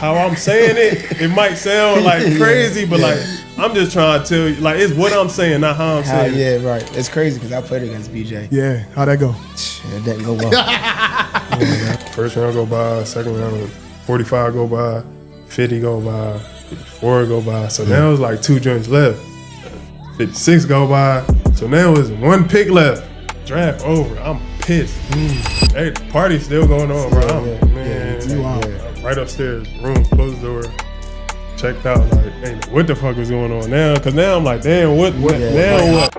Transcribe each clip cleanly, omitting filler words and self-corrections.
how I'm saying it might sound like crazy, but like I'm just trying to tell you, like it's what I'm saying, not how I'm saying it. Yeah, right. It's crazy because I played against BJ. Yeah, how'd that go? It didn't go well. First round go by, second round 45 go by, 50 go by, 54 go by. So now it's like 2 joints left. 56 go by. So now it's 1 pick left. Draft over. I'm pissed. Hey, the party's still going on, bro. I'm right upstairs, room, closed the door, checked out. Like, hey, what the fuck is going on now? Because now I'm like, damn, what? Now what?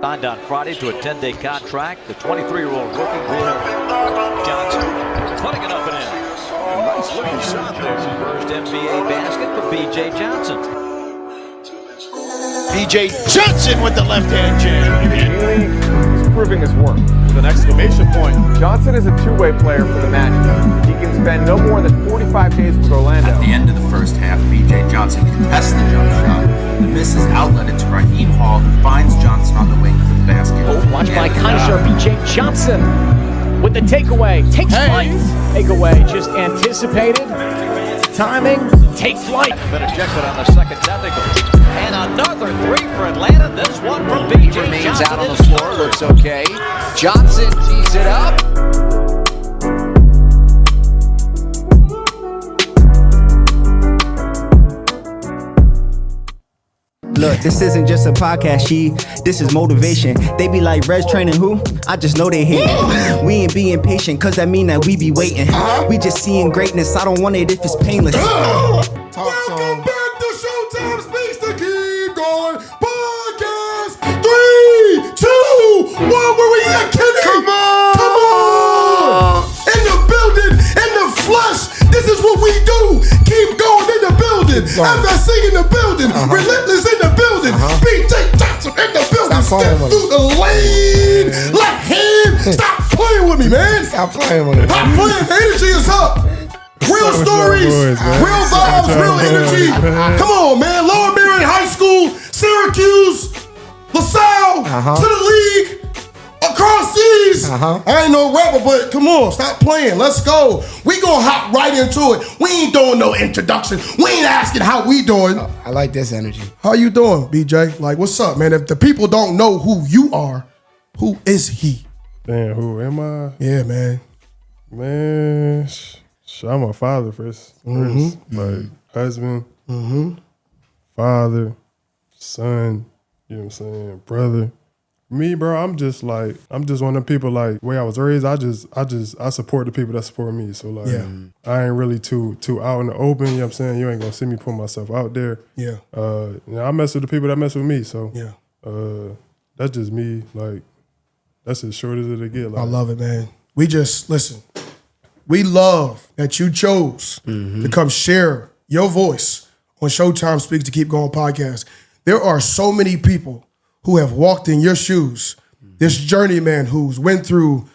Signed on Friday to a 10-day contract. The 23-year-old rookie Johnson putting it up and in. Nice looking shot there. First NBA basket for B.J. Johnson. B.J. Johnson with the left-hand jam. He's proving his worth. With an exclamation point. Johnson is a two-way player for the Magic. He can spend no more than 45 days with Orlando. At the end of the first half, B.J. Johnson contests the jump shot. He misses outlet into Raheem Hall, who finds Johnson on the wing for the basket. Oh, watch by Kaiser. B.J. Johnson with the takeaway. Takes flight. Takeaway just anticipated. Timing. Take flight. Been ejected on the second technical. And another 3 for Atlanta. This one from B.J. Remains Johnson out on the floor. Looks okay. Johnson tees it up. Look, this isn't just a podcast, this is motivation. They be like, Rez training who? I just know they hate it. We ain't being patient, cause that mean that we be waiting. We just seeing greatness, I don't want it if it's painless. Welcome back to ShowtimeSpeaks, the Keep Going Podcast. 3, 2, 1, where we at, Kenny? Come on! In the building, in the flesh, this is what we do. Keep going in the building. FSC in the building. Relentless in the building. B.J. Johnson in the building. Step through the lane. Left hand. Stop playing with me, man. Stop playing with me. Stop playing. The energy is up. Real stories, real vibes, real energy. Come on, man. Lower Merion High School, Syracuse, LaSalle, to the league. Across seas. I ain't no rapper, but come on, stop playing. Let's go. We gonna hop right into it. We ain't doing no introduction. We ain't asking how we doing. I like this energy. How you doing, BJ? Like, what's up, man? If the people don't know who you are, who is he? Damn, who am I? Yeah, man. Man, I'm a father first. Like husband, father, son, you know what I'm saying, brother. Me, bro, I'm just one of them people, like, the way I was raised, I support the people that support me. So, like, I ain't really too out in the open, you know what I'm saying? You ain't gonna see me put myself out there. Yeah. I mess with the people that mess with me, so yeah. That's just me, like, that's as short as it'll get. Like, I love it, man. We just, listen, we love that you chose to come share your voice on ShowtimeSpeaks to Keep Going podcast. There are so many people who have walked in your shoes. This journeyman who's went through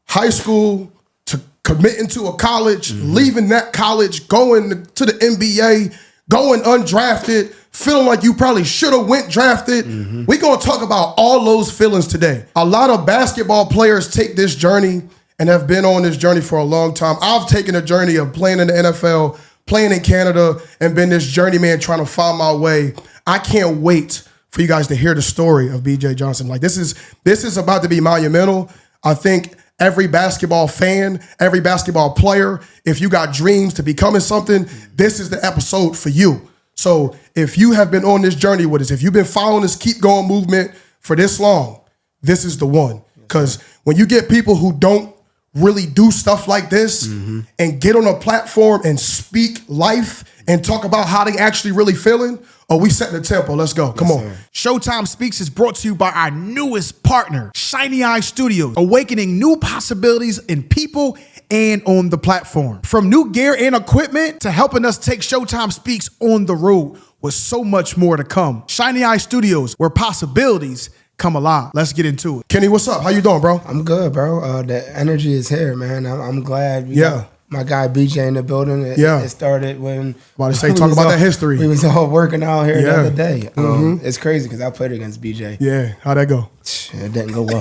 high school to committing to a college, leaving that college, going to the NBA, going undrafted, feeling like you probably should have went drafted. We're gonna talk about all those feelings today. A lot of basketball players take this journey and have been on this journey for a long time. I've taken a journey of playing in the NFL, playing in Canada, and been this journeyman trying to find my way. I can't wait for you guys to hear the story of B.J. Johnson. Like, this is about to be monumental. I think every basketball fan, every basketball player, if you got dreams to becoming something, this is the episode for you. So if you have been on this journey with us, if you've been following this Keep Going movement for this long, this is the one. Because when you get people who don't really do stuff like this and get on a platform and speak life and talk about how they actually really feeling, we setting the tempo. Let's go. Come on. ShowtimeSpeaks is brought to you by our newest partner, Shiny Eye Studios, awakening new possibilities in people and on the platform. From new gear and equipment to helping us take ShowtimeSpeaks on the road with so much more to come. Shiny Eye Studios, where possibilities come alive. Let's get into it. Kenny, what's up? How you doing, bro? I'm good, bro. The energy is here, man. I'm glad we got my guy BJ in the building. It started when talk about that history. We was all working out here the other day. It's crazy because I played against BJ. Yeah, how'd that go? It didn't go well.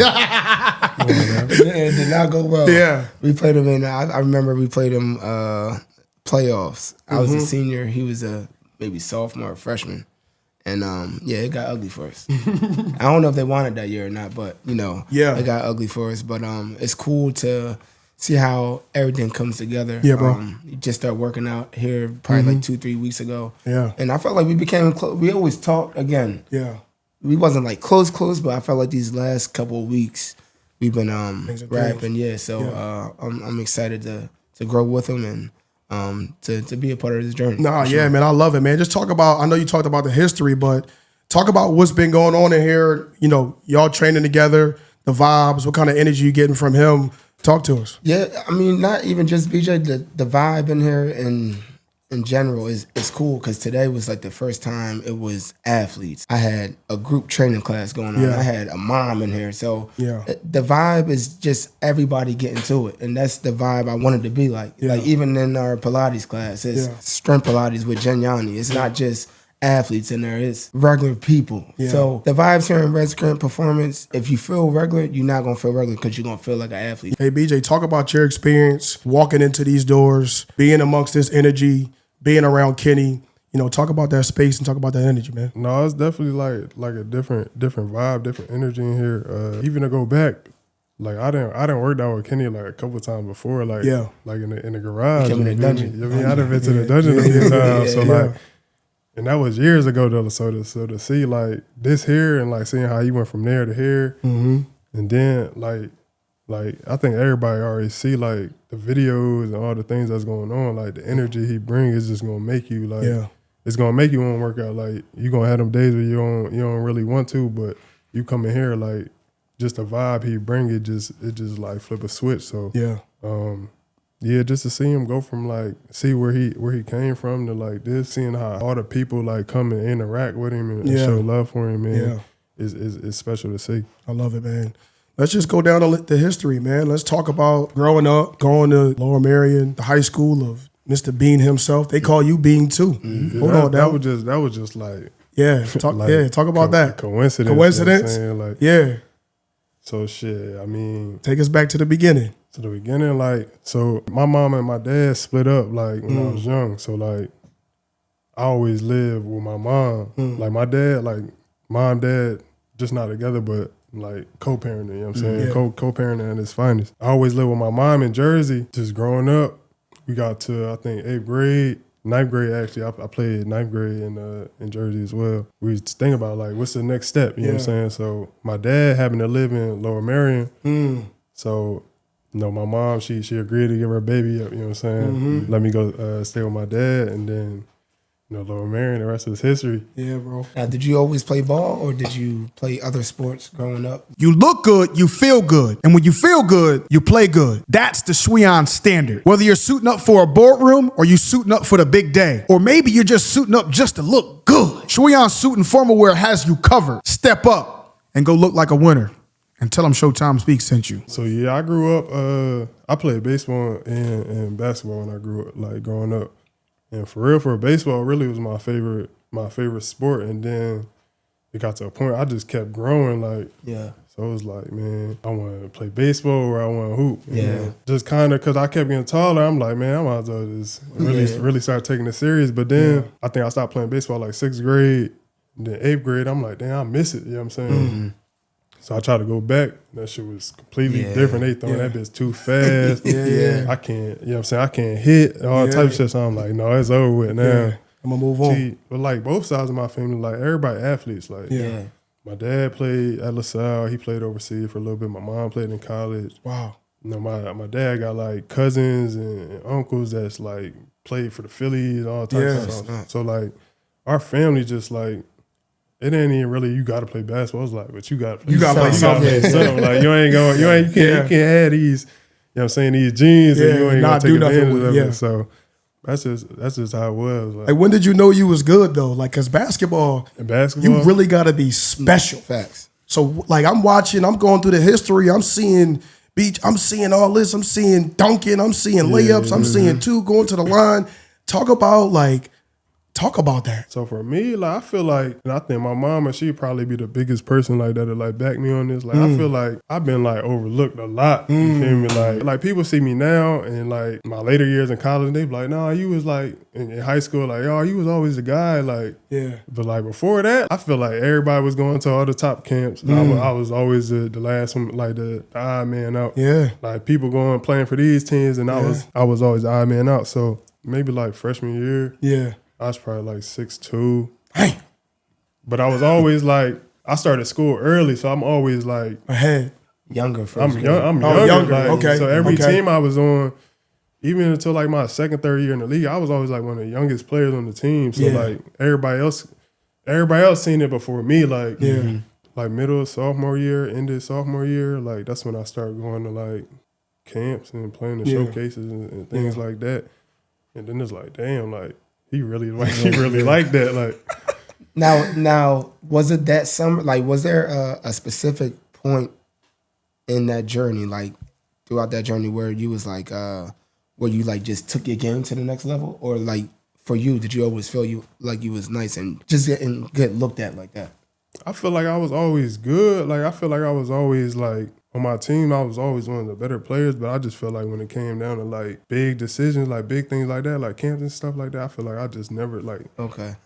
It did not go well. Yeah. We played him in, I remember we played him playoffs. I was a senior. He was a maybe sophomore or freshman. And it got ugly for us. I don't know if they wanted that year or not, but it got ugly for us. But it's cool to see how everything comes together. Yeah, bro. You just start working out here probably like 2-3 weeks ago. Yeah. And I felt like we became close. We always talked again. Yeah. We wasn't like close, but I felt like these last couple of weeks we've been rapping. Yeah. So I'm excited to grow with him and to be a part of this journey. Nah, sure. yeah, man, I love it, man. Just talk about, I know you talked about the history, but talk about what's been going on in here. You know, y'all training together, the vibes, what kind of energy you getting from him. Talk to us. Yeah, I mean, not even just BJ, the vibe in here in general is cool because today was like the first time it was athletes. I had a group training class going on. Yeah. I had a mom in here. So Yeah. the vibe is just everybody getting to it. And that's the vibe I wanted to be like. Yeah. Like even in our Pilates class, it's strength Pilates with Jen Yanni. It's not just athletes in there, it's regular people. Yeah. So the vibes here in Red Current Performance, if you feel regular, you're not gonna feel regular because you're gonna feel like an athlete. Hey, BJ, talk about your experience walking into these doors, being amongst this energy, being around Kenny. You know, talk about that space and talk about that energy, man. No, it's definitely like a different vibe, different energy in here. Even to go back, like I didn't work out with Kenny like a couple of times before, like in the garage. Came in the dungeon. I mean, I'd have been to the dungeon a few times. So like, and that was years ago though. So to see like this here and like seeing how he went from there to here, and then like I think everybody already see like the videos and all the things that's going on. Like the energy he brings is just gonna make you like it's gonna make you want to work out. Like you gonna have them days where you don't really want to, but you come in here like just the vibe he bring it just like flip a switch. So just to see him go from like see where he came from to like this, seeing how all the people like come and interact with him and show love for him, man, is special to see. I love it, man. Let's just go down the history, man. Let's talk about growing up, going to Lower Merion, the high school of Mr. Bean himself. They call you Bean too. Hold on, that was just like talk about that. Coincidence. Coincidence. You know what I'm saying? Like, Yeah. So shit, I mean, Take us back to the beginning. to the beginning, like, so my mom and my dad split up like when I was young. So like, I always lived with my mom. Like my dad, like mom, dad, just not together, but like co-parenting, you know what I'm saying? Yeah. Co-parenting at its finest. I always lived with my mom in Jersey, just growing up. We got to, I think, 8th grade. 9th grade, actually, I played 9th grade in Jersey as well. We was thinking about, like, what's the next step, you know what I'm saying? So my dad happened to live in Lower Merion. So, you know, my mom, she agreed to give her baby up, you know what I'm saying? Let me go stay with my dad, and then, you know, Lower Merion, the rest of it's history. Yeah, bro. Now, did you always play ball or did you play other sports growing up? You look good, you feel good. And when you feel good, you play good. That's the Shweon standard. Whether you're suiting up for a boardroom or you suiting up for the big day, or maybe you're just suiting up just to look good, Shweon Suit and Formal Wear has you covered. Step up and go look like a winner. And tell them ShowtimeSpeaks sent you. So, yeah, I grew up, I played baseball and basketball when I grew up, like, growing up. And for real, baseball really was my favorite sport. And then it got to a point I just kept growing, like, so it was like, man, I want to play baseball or I want to hoop. And just kind of, because I kept getting taller, I'm like, man, I might as well just really start taking it serious. But then I think I stopped playing baseball like 6th grade. And then 8th grade, I'm like, damn, I miss it. You know what I'm saying? So I tried to go back. That shit was completely different. They throwing that bitch too fast. I can't, you know what I'm saying? I can't hit, all type of shit. So I'm like, no, it's over with now. Yeah. I'm going to move on. But like both sides of my family, like everybody athletes. Like my dad played at LaSalle. He played overseas for a little bit. My mom played in college. Wow. You know, my dad got like cousins and uncles that's like played for the Phillies, all types of stuff. So like our family just like, it ain't even really you got to play basketball. It's like, but you got to play. Something. Like you can't have these. You know what I'm saying, these genes and you ain't gonna take advantage of it. So that's just how it was. Like when did you know you was good though? Like, cause basketball, you really got to be special. Facts. So like I'm watching, I'm going through the history. I'm seeing I'm seeing all this. I'm seeing dunking. I'm seeing layups. I'm seeing two going to the line. Talk about like Talk about that. So for me, like I feel like, and I think my mama, she'd probably be the biggest person like that to like back me on this. Like I feel like I've been like overlooked a lot. You feel me? Like people see me now and like my later years in college, they be like, nah, you was like in high school, like, oh, you was always the guy. Like, Yeah. But like before that, I feel like everybody was going to all the top camps. I was always the last one, like the odd man out. Yeah. Like people going playing for these teams, and I was always the odd man out. So maybe like freshman year, Yeah. I was probably like 6'2". Hey. But I was always like, I started school early, so I'm always like Ahead. Younger first. I'm young. I'm Oh, younger. younger. Like, Okay. So every Okay. team I was on, even until like my second, third year in the league, I was always like one of the youngest players on the team. So Yeah. like everybody else seen it before me. Like like middle sophomore year, ended sophomore year. Like that's when I started going to like camps and playing the showcases and things like that. And then it's like, damn, like he really like that. Like Now, was it that summer? Like, was there a specific point in that journey, like throughout that journey, where you was like, where you like just took your game to the next level, or like for you, did you always feel you like you was nice and just get looked at like that? I feel like I was always good. Like I feel like I was always like on my team, I was always one of the better players, but I just feel like when it came down to like big decisions, like big things like that, like camps and stuff like that, I feel like I just never like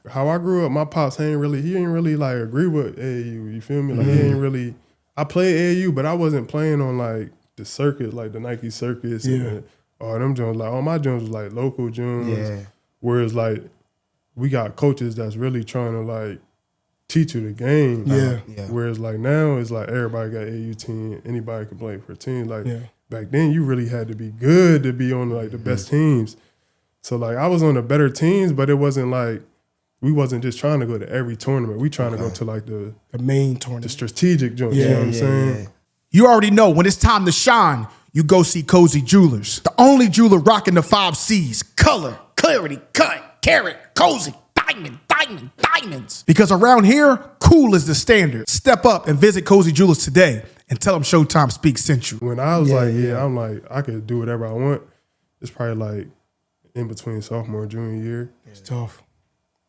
how I grew up. My pops he ain't really like agree with AAU. You feel me? Like he ain't really. I played AAU, but I wasn't playing on like the circuit, like the Nike circuits. And all them joints. Like all my joints was like local joints. Yeah. Whereas like we got coaches that's really trying to like teach you the game. Yeah. Whereas like now it's like everybody got AU team, anybody can play for a team. Like back then you really had to be good to be on like the best teams. So like I was on the better teams, but it wasn't like we wasn't just trying to go to every tournament. We trying to go to like the main tournament, the strategic joints. You know what I'm saying? You already know when it's time to shine, you go see Cozy Jewelers. The only jeweler rocking the 5 C's: color, clarity, cut, carat, cozy, diamond, diamonds. Because around here, cool is the standard. Step up and visit Cozy Jewelers today and tell them Showtime Speaks sent you. When I was I'm like, I could do whatever I want. It's probably like in between sophomore and junior year. It's tough.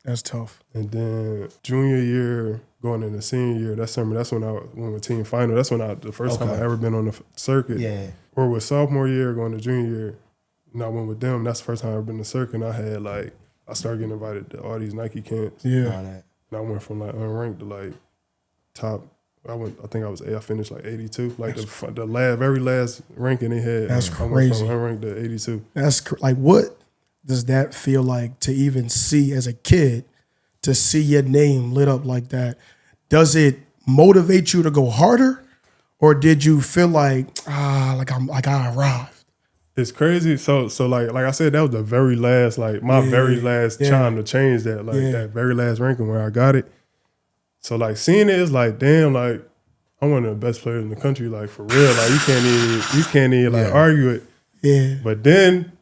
That's tough. And then junior year, going into senior year, that summer, that's when I went with team final. That's when the first time I ever been on the circuit. Yeah. Or with sophomore year, going to junior year, and I went with them. That's the first time I ever been to the circuit. And I had like, I started getting invited to all these Nike camps. Yeah. And I went from like unranked to like top. I finished like 82. Like the very last ranking they had. That's I went crazy. from unranked to 82. That's like, what does that feel like to even see as a kid, to see your name lit up like that? Does it motivate you to go harder, or did you feel like I arrived? It's crazy. So like I said, that was the very last, like my very last time to change that, like that very last ranking where I got it. So like seeing it is like, damn, like I'm one of the best players in the country, like for real. Like you can't even like argue it. Yeah. But then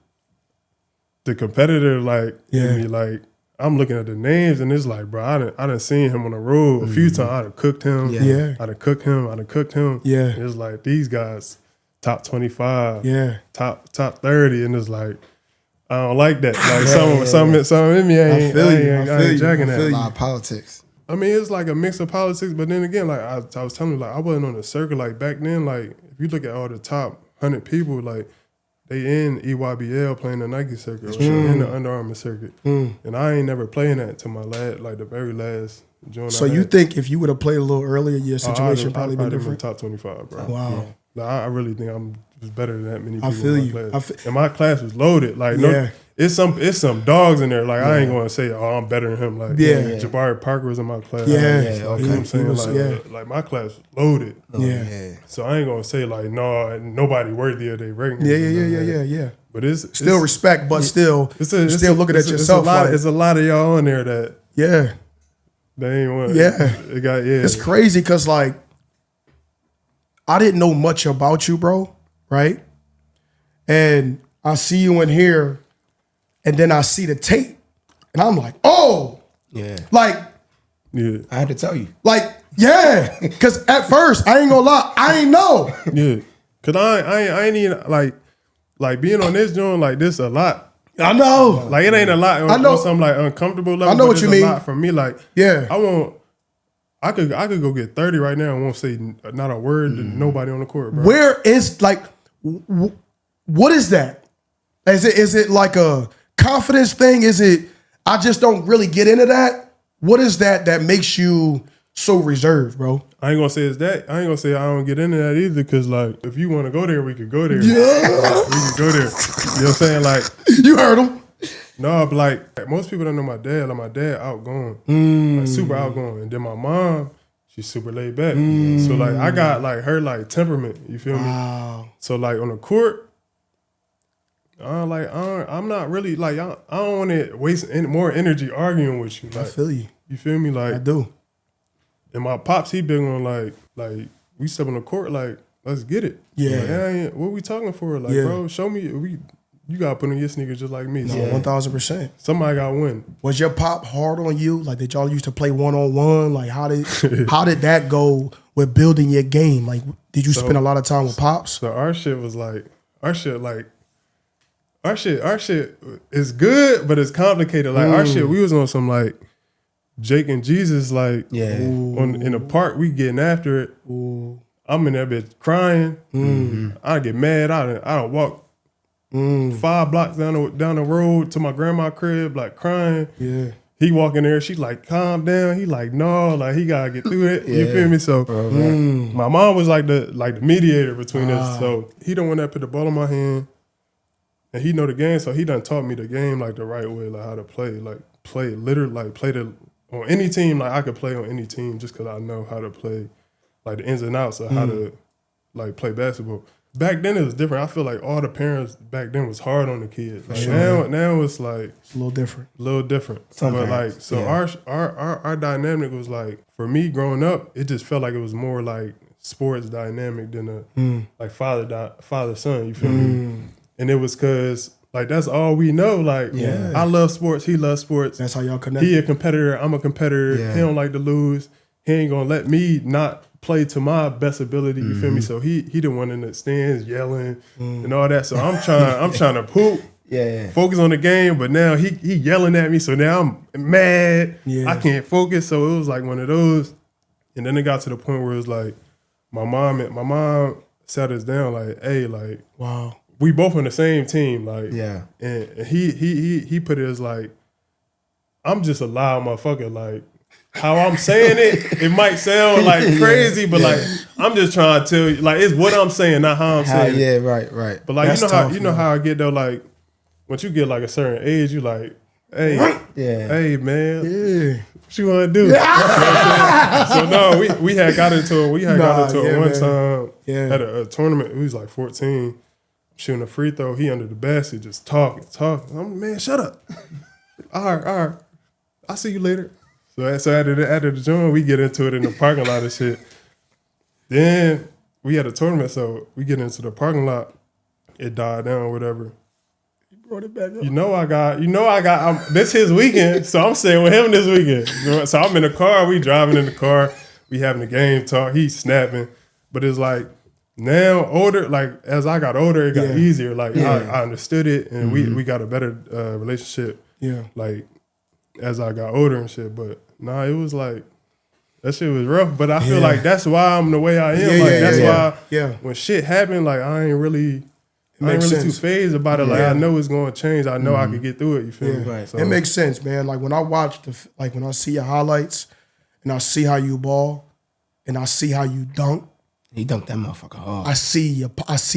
the competitor, like, in me, like, I'm looking at the names and it's like, bro, I done seen him on the road a few times. I done cooked him. I done cooked him. Yeah. It's like these guys, top 25, top 30, and it's like, I don't like that. Like some in me ain't jacking that. A lot of politics. I mean, it's like a mix of politics, but then again, like I was telling you, like I wasn't on the circuit. Like back then, like if you look at all the top 100 people, like they in EYBL playing the Nike circuit or in the Under Armour circuit, and I ain't never playing that to my the very last joint. So you think if you would have played a little earlier, your situation probably been different? Top 25, bro. Wow. Like, I really think was better than that many people. I feel in you. my class. And my class was loaded. Like it's some dogs in there. Like I ain't gonna say, oh, I'm better than him. Like Jabari Parker was in my class. You know what I'm saying? Like my class was loaded. So I ain't gonna say like, no, nobody worthy of their ranking. Yeah. But it's still respect, but still looking at yourself. It's a lot of y'all on there that they ain't want. It's crazy because like I didn't know much about you, bro. Right, and I see you in here. And then I see the tape, and I'm like, oh, like, I had to tell you, like, because at first I ain't gonna lie, I ain't know, because I ain't even like being on this joint like this a lot. I know. Like it ain't a lot. I know. On some like uncomfortable level. I know what it's you a mean. lot for me. Like Yeah. I could go get 30 right now and won't say not a word to nobody on the court, bro. Where is like, what is that? Is it like a confidence thing? Is it I just don't really get into that? What is that makes you so reserved, bro? I ain't gonna say it's that. I ain't gonna say I don't get into that either. Cause like if you want to go there, we could go there. Yeah. We could go there. You know what I'm saying? Like you heard him. no, but like most people don't know my dad. Like my dad outgoing, like super outgoing, and then my mom, she's super laid back. So like I got like her like temperament. You feel me? So like on the court, I'm not really like I don't want to waste any more energy arguing with you. Like, I feel you. You feel me? Like I do. And my pops, he big on like we step on the court, like let's get it. Yeah. Like, hey, what we talking for? Like, bro, show me. You gotta put on your sneakers just like me. No, So 1000%. somebody gotta win. Was your pop hard on you? Like, did y'all used to play 1-on-1? Like, how did that go with building your game? Like, did you spend a lot of time with pops? So our shit is good, but it's complicated. Like our shit, we was on some like Jake and Jesus, like in the park, we getting after it. Ooh. I'm in that bitch crying. I get mad. I don't walk 5 blocks down the road to my grandma's crib, like crying. Yeah. He walk in there, she like, calm down. He like, no, like he gotta get through it. You feel me? So my mom was like the mediator between us. So he the one that put the ball in my hand. And he know the game, so he done taught me the game like the right way, like how to play. Like play on any team, like I could play on any team just because I know how to play, like the ins and outs of how to like play basketball. Back then it was different. I feel like all the parents back then was hard on the kids. Like now it's like it's a little different. But like our dynamic was like, for me growing up, it just felt like it was more like sports dynamic than a like father son. You feel me? And it was cause like that's all we know. Like I love sports, he loves sports. That's how y'all connect. He a competitor, I'm a competitor. He don't like to lose. He ain't gonna let me not play to my best ability. You feel me? So he the one in the stands yelling and all that. So I'm trying to poop. Focus on the game, but now he yelling at me. So now I'm mad. I can't focus. So it was like one of those. And then it got to the point where it was like my mom sat us down like, hey, like, wow. We both on the same team, like, and he put it as like, I'm just a loud motherfucker. Like, how I'm saying it might sound like crazy, but like, I'm just trying to tell you, like, it's what I'm saying, not how I'm saying it. Right. But like, That's you know how I get though, like, once you get like a certain age, you like, hey, hey man, what you want to do? So no, we had got into it. We had got into it one time at a tournament. We was like 14. Shooting a free throw, he under the basket, just talking. I'm man, shut up. All right. I'll see you later. So after the joint, we get into it in the parking lot and shit. Then we had a tournament, so we get into the parking lot. It died down or whatever. You brought it back up. You know I got this his weekend, so I'm staying with him this weekend. So I'm in the car, we driving in the car, we having a game talk, he's snapping. But it's like, now older, like as I got older, it got easier. Like I understood it, and we got a better relationship. Yeah, like as I got older and shit. But nah, it was like that shit was rough. But I feel like that's why I'm the way I am. That's why when shit happened, like I ain't really too phased about it. Like I know it's gonna change. I know I can get through it. You feel me? Right. So, it makes sense, man. Like when I watch when I see your highlights, and I see how you ball, and I see how you dunk. He dunked that motherfucker hard. I see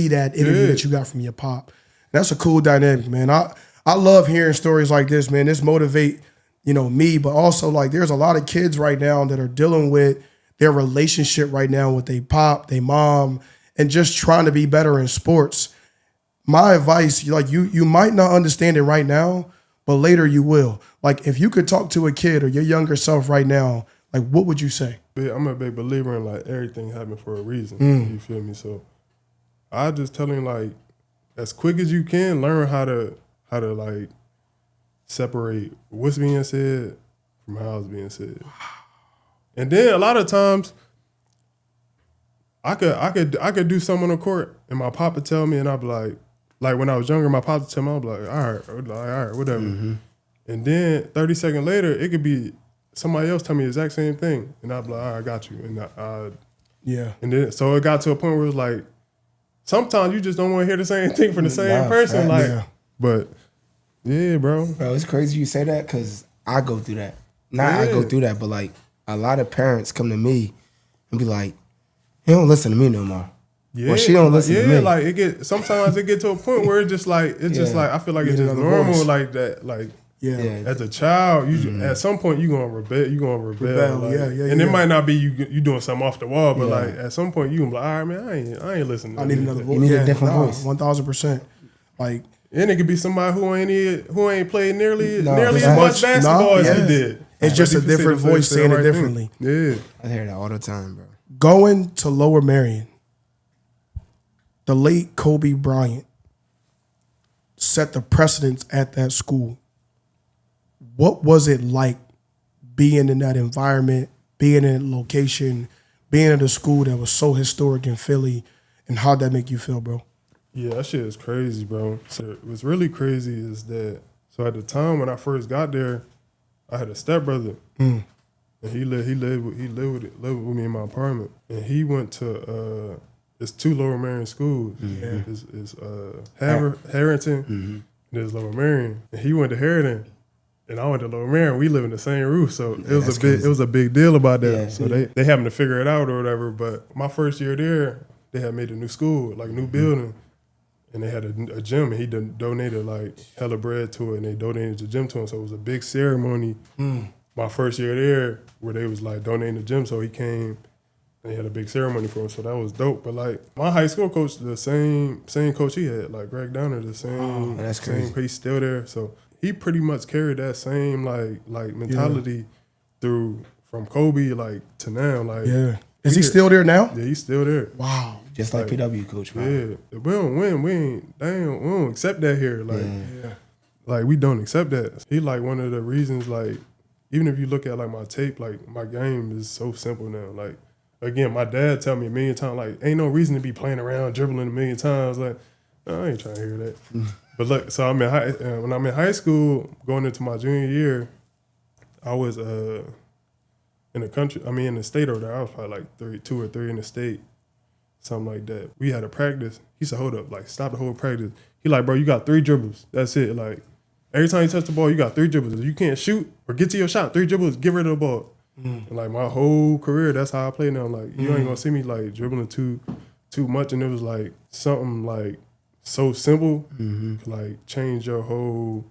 that energy that you got from your pop. That's a cool dynamic, man. I love hearing stories like this, man. This motivate, me, but also like there's a lot of kids right now that are dealing with their relationship right now with their pop, their mom, and just trying to be better in sports. My advice, like you might not understand it right now, but later you will. Like if you could talk to a kid or your younger self right now, like what would you say? I'm a big believer in like everything happened for a reason. You feel me? So I just tell him like as quick as you can, learn how to like separate what's being said from how it's being said. And then a lot of times I could do something on the court and my papa tell me and I'd be like, like when I was younger, my pops would tell me, I'd be like, all right, whatever. And then 30 seconds later, it could be somebody else tell me the exact same thing. And I'd be like, all right, I got you. And and then so it got to a point where it was like, sometimes you just don't want to hear the same thing from the same person. But yeah, bro. Bro, it's crazy you say that because I go through that. I go through that, but like a lot of parents come to me and be like, he don't listen to me no more. Yeah, or she don't listen to me. Yeah, like sometimes it get to a point where it's just like I feel like it's just normal voice. Like that. Like as a child, you at some point you gonna rebel. Like, and it might not be you doing something off the wall, but like at some point you gonna be like, all right, man, I ain't listening. I need another voice. You need a different voice. 1000%. Like, and it could be somebody who ain't played nearly as much basketball as he did. It's just a different voice saying it differently. Yeah, I hear that all the time, bro. Going to Lower Merion, the late Kobe Bryant set the precedence at that school. What was it like being in that environment, being in a location, being at a school that was so historic in Philly, and how'd that make you feel, bro? Yeah, that shit is crazy, bro. So what's really crazy is that, so at the time when I first got there, I had a stepbrother, and he lived with me in my apartment, and he went to it's 2 Lower Merion schools. It's Harrington, and there's Lower Merion, and he went to Harrington. And I went to Lower Merion. We live in the same roof, so it was a big deal about that. Yeah, so they having to figure it out or whatever. But my first year there, they had made a new school, like new building, and they had a gym. And he donated like hella bread to it, and they donated the gym to him. So it was a big ceremony. My first year there, where they was like donating the gym. So he came, and they had a big ceremony for him. So that was dope. But like my high school coach, the same coach he had, like Greg Downer, the same. That's crazy. He's still there. So he pretty much carried that same like mentality through from Kobe like to now. Like, is he still there now? Yeah, he's still there. Wow, just like PW coach. Man. Yeah, we don't win. We don't accept that here. Like, like we don't accept that. He like one of the reasons. Like, even if you look at like my tape, like my game is so simple now. Like, again, my dad tell me a million times, like, ain't no reason to be playing around, dribbling a million times. Like, no, I ain't trying to hear that. But look, so when I'm in high school, going into my junior year, I was in the country. I mean, in the state over there, I was probably like 2 or 3 in the state, something like that. We had a practice. He said, "Hold up, like stop the whole practice." He like, "Bro, you got 3 dribbles. That's it. Like every time you touch the ball, you got 3 dribbles. If you can't shoot or get to your shot, 3 dribbles, get rid of the ball." And like my whole career, that's how I play now. Like you ain't gonna see me like dribbling too much, and it was like something like so simple, like change the whole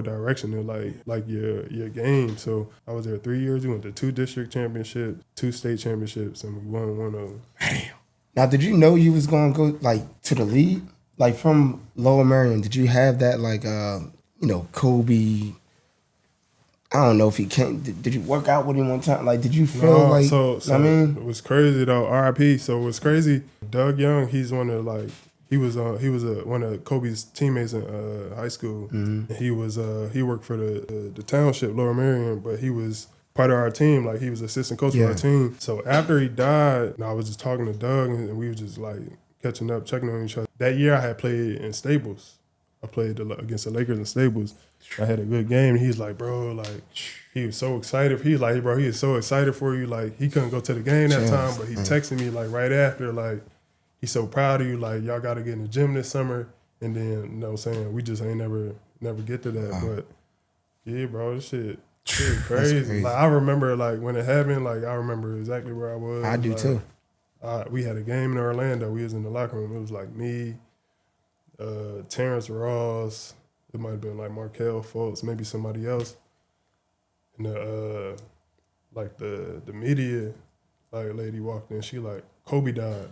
direction of like your game. So I was there 3 years. We went to 2 district championships, 2 state championships, and we won one of them. Damn. Now, did you know you was gonna go like to the league, like from Lower Merion? Did you have that like Kobe? I don't know if he came. Did you work out with him one time? Like, did you feel like? So I mean, it was crazy though. R.I.P. So it was crazy. Doug Young, he's one of like. He was one of Kobe's teammates in high school. He worked for the township Lower Merion, but he was part of our team. Like he was assistant coach for our team. So after he died, I was just talking to Doug, and we were just like catching up, checking on each other. That year I had played in Staples. I played against the Lakers in Staples. I had a good game. And he's like, bro, like he was so excited. He's like, bro, he is so excited for you. Like he couldn't go to the game that time, but he texted me like right after, like. He's so proud of you, like, y'all got to get in the gym this summer. And then, you know what I'm saying, we just ain't never get to that. But, yeah, bro, this shit crazy. Like, I remember, like, when it happened, like, I remember exactly where I was. I do, like, too. We had a game in Orlando. We was in the locker room. It was, like, me, Terrence Ross. It might have been, like, Markel Fultz, maybe somebody else. And, the media, like, lady walked in. She, like, Kobe died.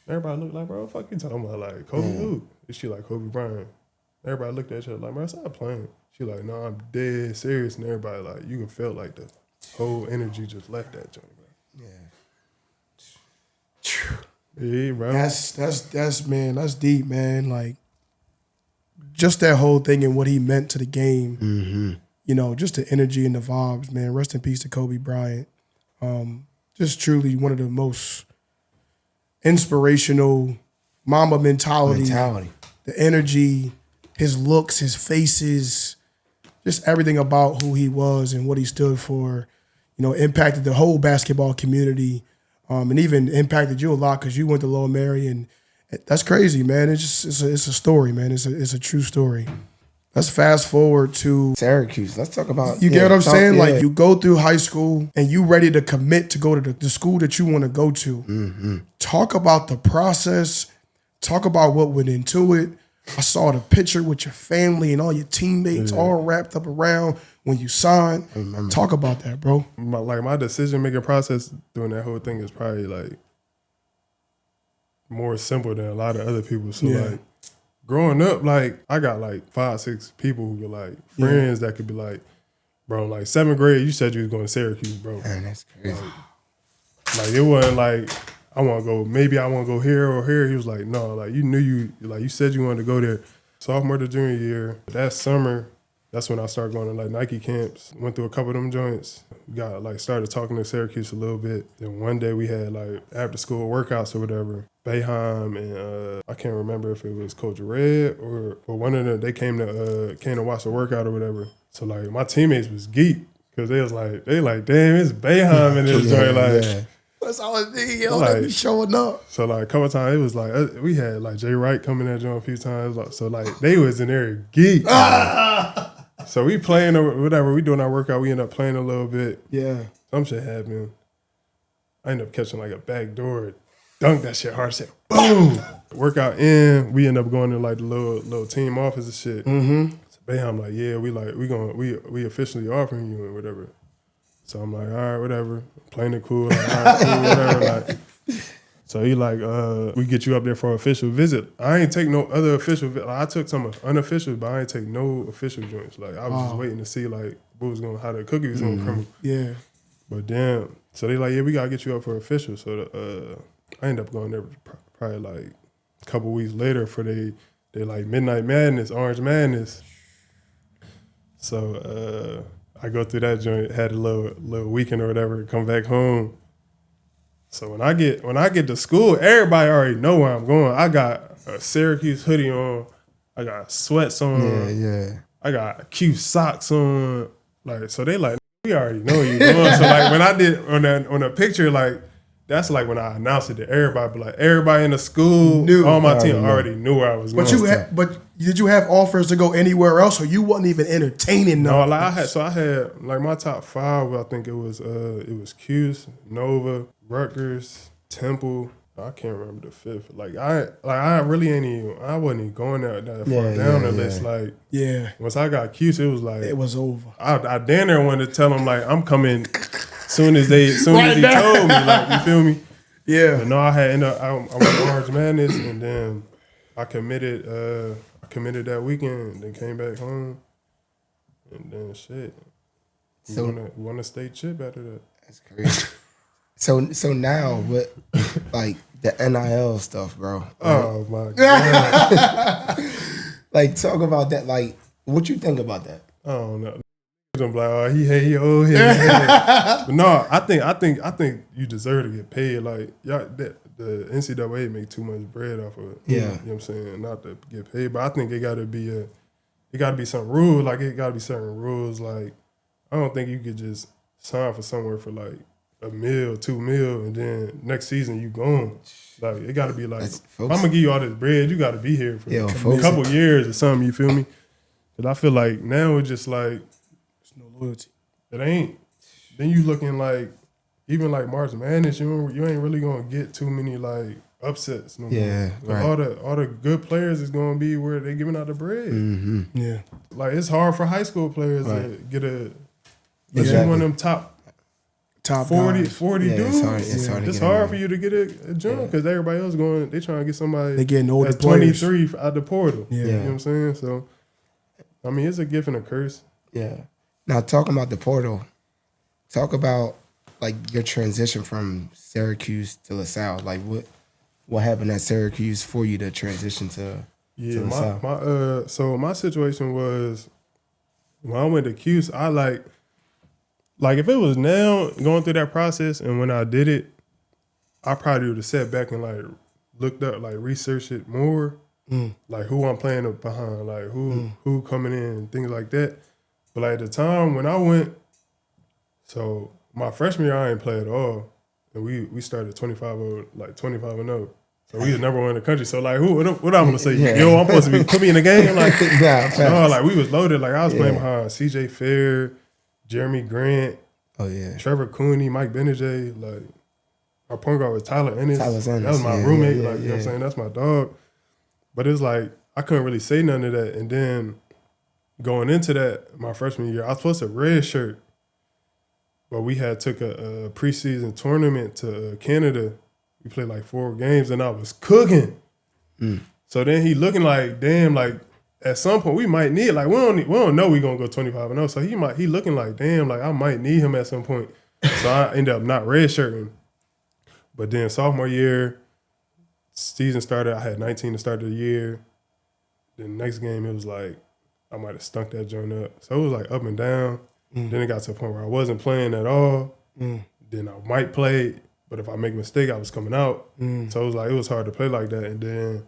Everybody looked like, bro, what the fuck you talking about? Like, Kobe who? And she like, Kobe Bryant. Everybody looked at each other like, bro, stop playing. She like, no, I'm dead serious. And everybody like, you can feel like the whole energy just left that joint, bro. Yeah, bro. That's deep, man. Like, just that whole thing and what he meant to the game. You know, just the energy and the vibes, man. Rest in peace to Kobe Bryant. Just truly one of the most inspirational Mamba mentality the energy, his looks, his faces, just everything about who he was and what he stood for, impacted the whole basketball community, and even impacted you a lot because you went to Lower Merion. That's crazy, man. It's a story, man. It's a true story. Let's fast forward to Syracuse. Let's talk about. You get what I'm saying? Like you go through high school and you ready to commit to go to the school that you want to go to. Mm-hmm. Talk about the process. Talk about what went into it. I saw the picture with your family and all your teammates all wrapped up around when you signed. Talk about that, bro. My decision making process during that whole thing is probably like more simple than a lot of other people. So like growing up, like I got like 5, 6 people who were like friends that could be like, bro, like 7th grade, you said you was going to Syracuse, bro. Man, that's crazy. Like it wasn't like I want to go. Maybe I want to go here or here. He was like, no, like you knew you said you wanted to go there. Sophomore to junior year, that summer, that's when I started going to like Nike camps. Went through a couple of them joints. Got like started talking to Syracuse a little bit. Then one day we had like after school workouts or whatever. Bayheim and I can't remember if it was Coach Red or one of them. They came to watch the workout or whatever. So like my teammates was geeked because they like damn, it's Bayheim in this joint like. That's all it is, yo. They be showing up. So like a couple of times it was like we had like Jay Wright coming that joint a few times. So like they was in there geek. So we playing or whatever. We doing our workout. We end up playing a little bit. Yeah. Some shit happened. I ended up catching like a back door, dunked that shit hard. Said boom. Workout in. We end up going to like the little team office and shit. Mm-hmm. So I'm like, yeah, we officially offering you and whatever. So I'm like, all right, whatever. Playing it cool, like, all right, cool, whatever. Like, so he like, we get you up there for an official visit. I ain't take no other official visit. Like, I took some unofficial, but I ain't take no official joints. Like I was just waiting to see like how the cookie was gonna come. Yeah. But damn. So they like, yeah, we gotta get you up for official. So I ended up going there probably like a couple weeks later for they like Midnight Madness, Orange Madness. So I go through that joint, had a little weekend or whatever, come back home. So when I get to school, everybody already know where I'm going. I got a Syracuse hoodie on, I got sweats on, Yeah. I got cute socks on. Like so they like, we already know you going. So like when I did on the picture, like that's like when I announced it to everybody, but like everybody in the school, all my team already knew where I was going. But did you have offers to go anywhere else, or you wasn't even entertaining them? No, like I had like my top 5. I think it was Cuse, Nova, Rutgers, Temple. I can't remember the 5th. Like I really I wasn't even going that far down the list. Like once I got Cuse, it was like it was over. I damn near wanted to tell them like I'm coming. Soon as he told me, like, you feel me? Yeah. But no, I went to Orange Madness, and then I committed that weekend, and then came back home, and then shit. We won a state chip after that. That's crazy. So now with like the NIL stuff, bro. Right? Oh my god! Like talk about that. Like what you think about that? I don't know. I'm like, oh, he old head. But no, I think you deserve to get paid. Like, y'all, the NCAA make too much bread off of it. Yeah. You know what I'm saying? Not to get paid, but I think it gotta be some rules. Like it gotta be certain rules. Like, I don't think you could just sign for somewhere for like $1 million, $2 million, and then next season you gone. Like it gotta be like, if I'm gonna give you all this bread, you gotta be here for a couple years or something, you feel me? But I feel like now it's just like no loyalty. It ain't. Then you looking like, even like March Madness, you ain't really gonna get too many like upsets. No more. Right. All the good players is gonna be where they giving out the bread. Mm-hmm. Yeah. Like it's hard for high school players to get a. Exactly. One of them top 40 dudes. It's hard for you to get a jump because everybody else they trying to get somebody. They getting older that's players. 23 out the portal. Yeah. You know what I'm saying? So, I mean, it's a gift and a curse. Yeah. Now, talking about the portal, talk about like your transition from Syracuse to LaSalle. Like what happened at Syracuse for you to transition to LaSalle? So my situation was when I went to Cuse, I like if it was now going through that process and when I did it, I probably would have sat back and like looked up, like researched it more. like who I'm playing behind, like who coming in, things like that. But like at the time when I went, so my freshman year I ain't play at all, and we started 25 and 0. So we was number one in the country. So like, what I'm gonna say? Yo, I'm supposed to be put me in the game. Like, no, like we was loaded. Like I was playing behind C.J. Fair, Jeremy Grant, Trevor Cooney, Mike Benajay. Like our point guard was Tyler Ennis. That was my roommate. Like you know what I'm saying? That's my dog. But it's like I couldn't really say none of that. And then going into that, my freshman year, I was supposed to redshirt, but we had took a preseason tournament to Canada. We played like 4 games and I was cooking. So then he looking like, damn, like at some point we might need, like we don't know we gonna go 25 and 0. So he looking like, damn, like I might need him at some point. So I ended up not redshirting. But then sophomore year, season started, I had 19 to start of the year. Then next game it was like, I might have stunk that joint up. So it was like up and down. Then it got to a point where I wasn't playing at all. Then I might play. But if I make a mistake, I was coming out. So it was hard to play like that. And then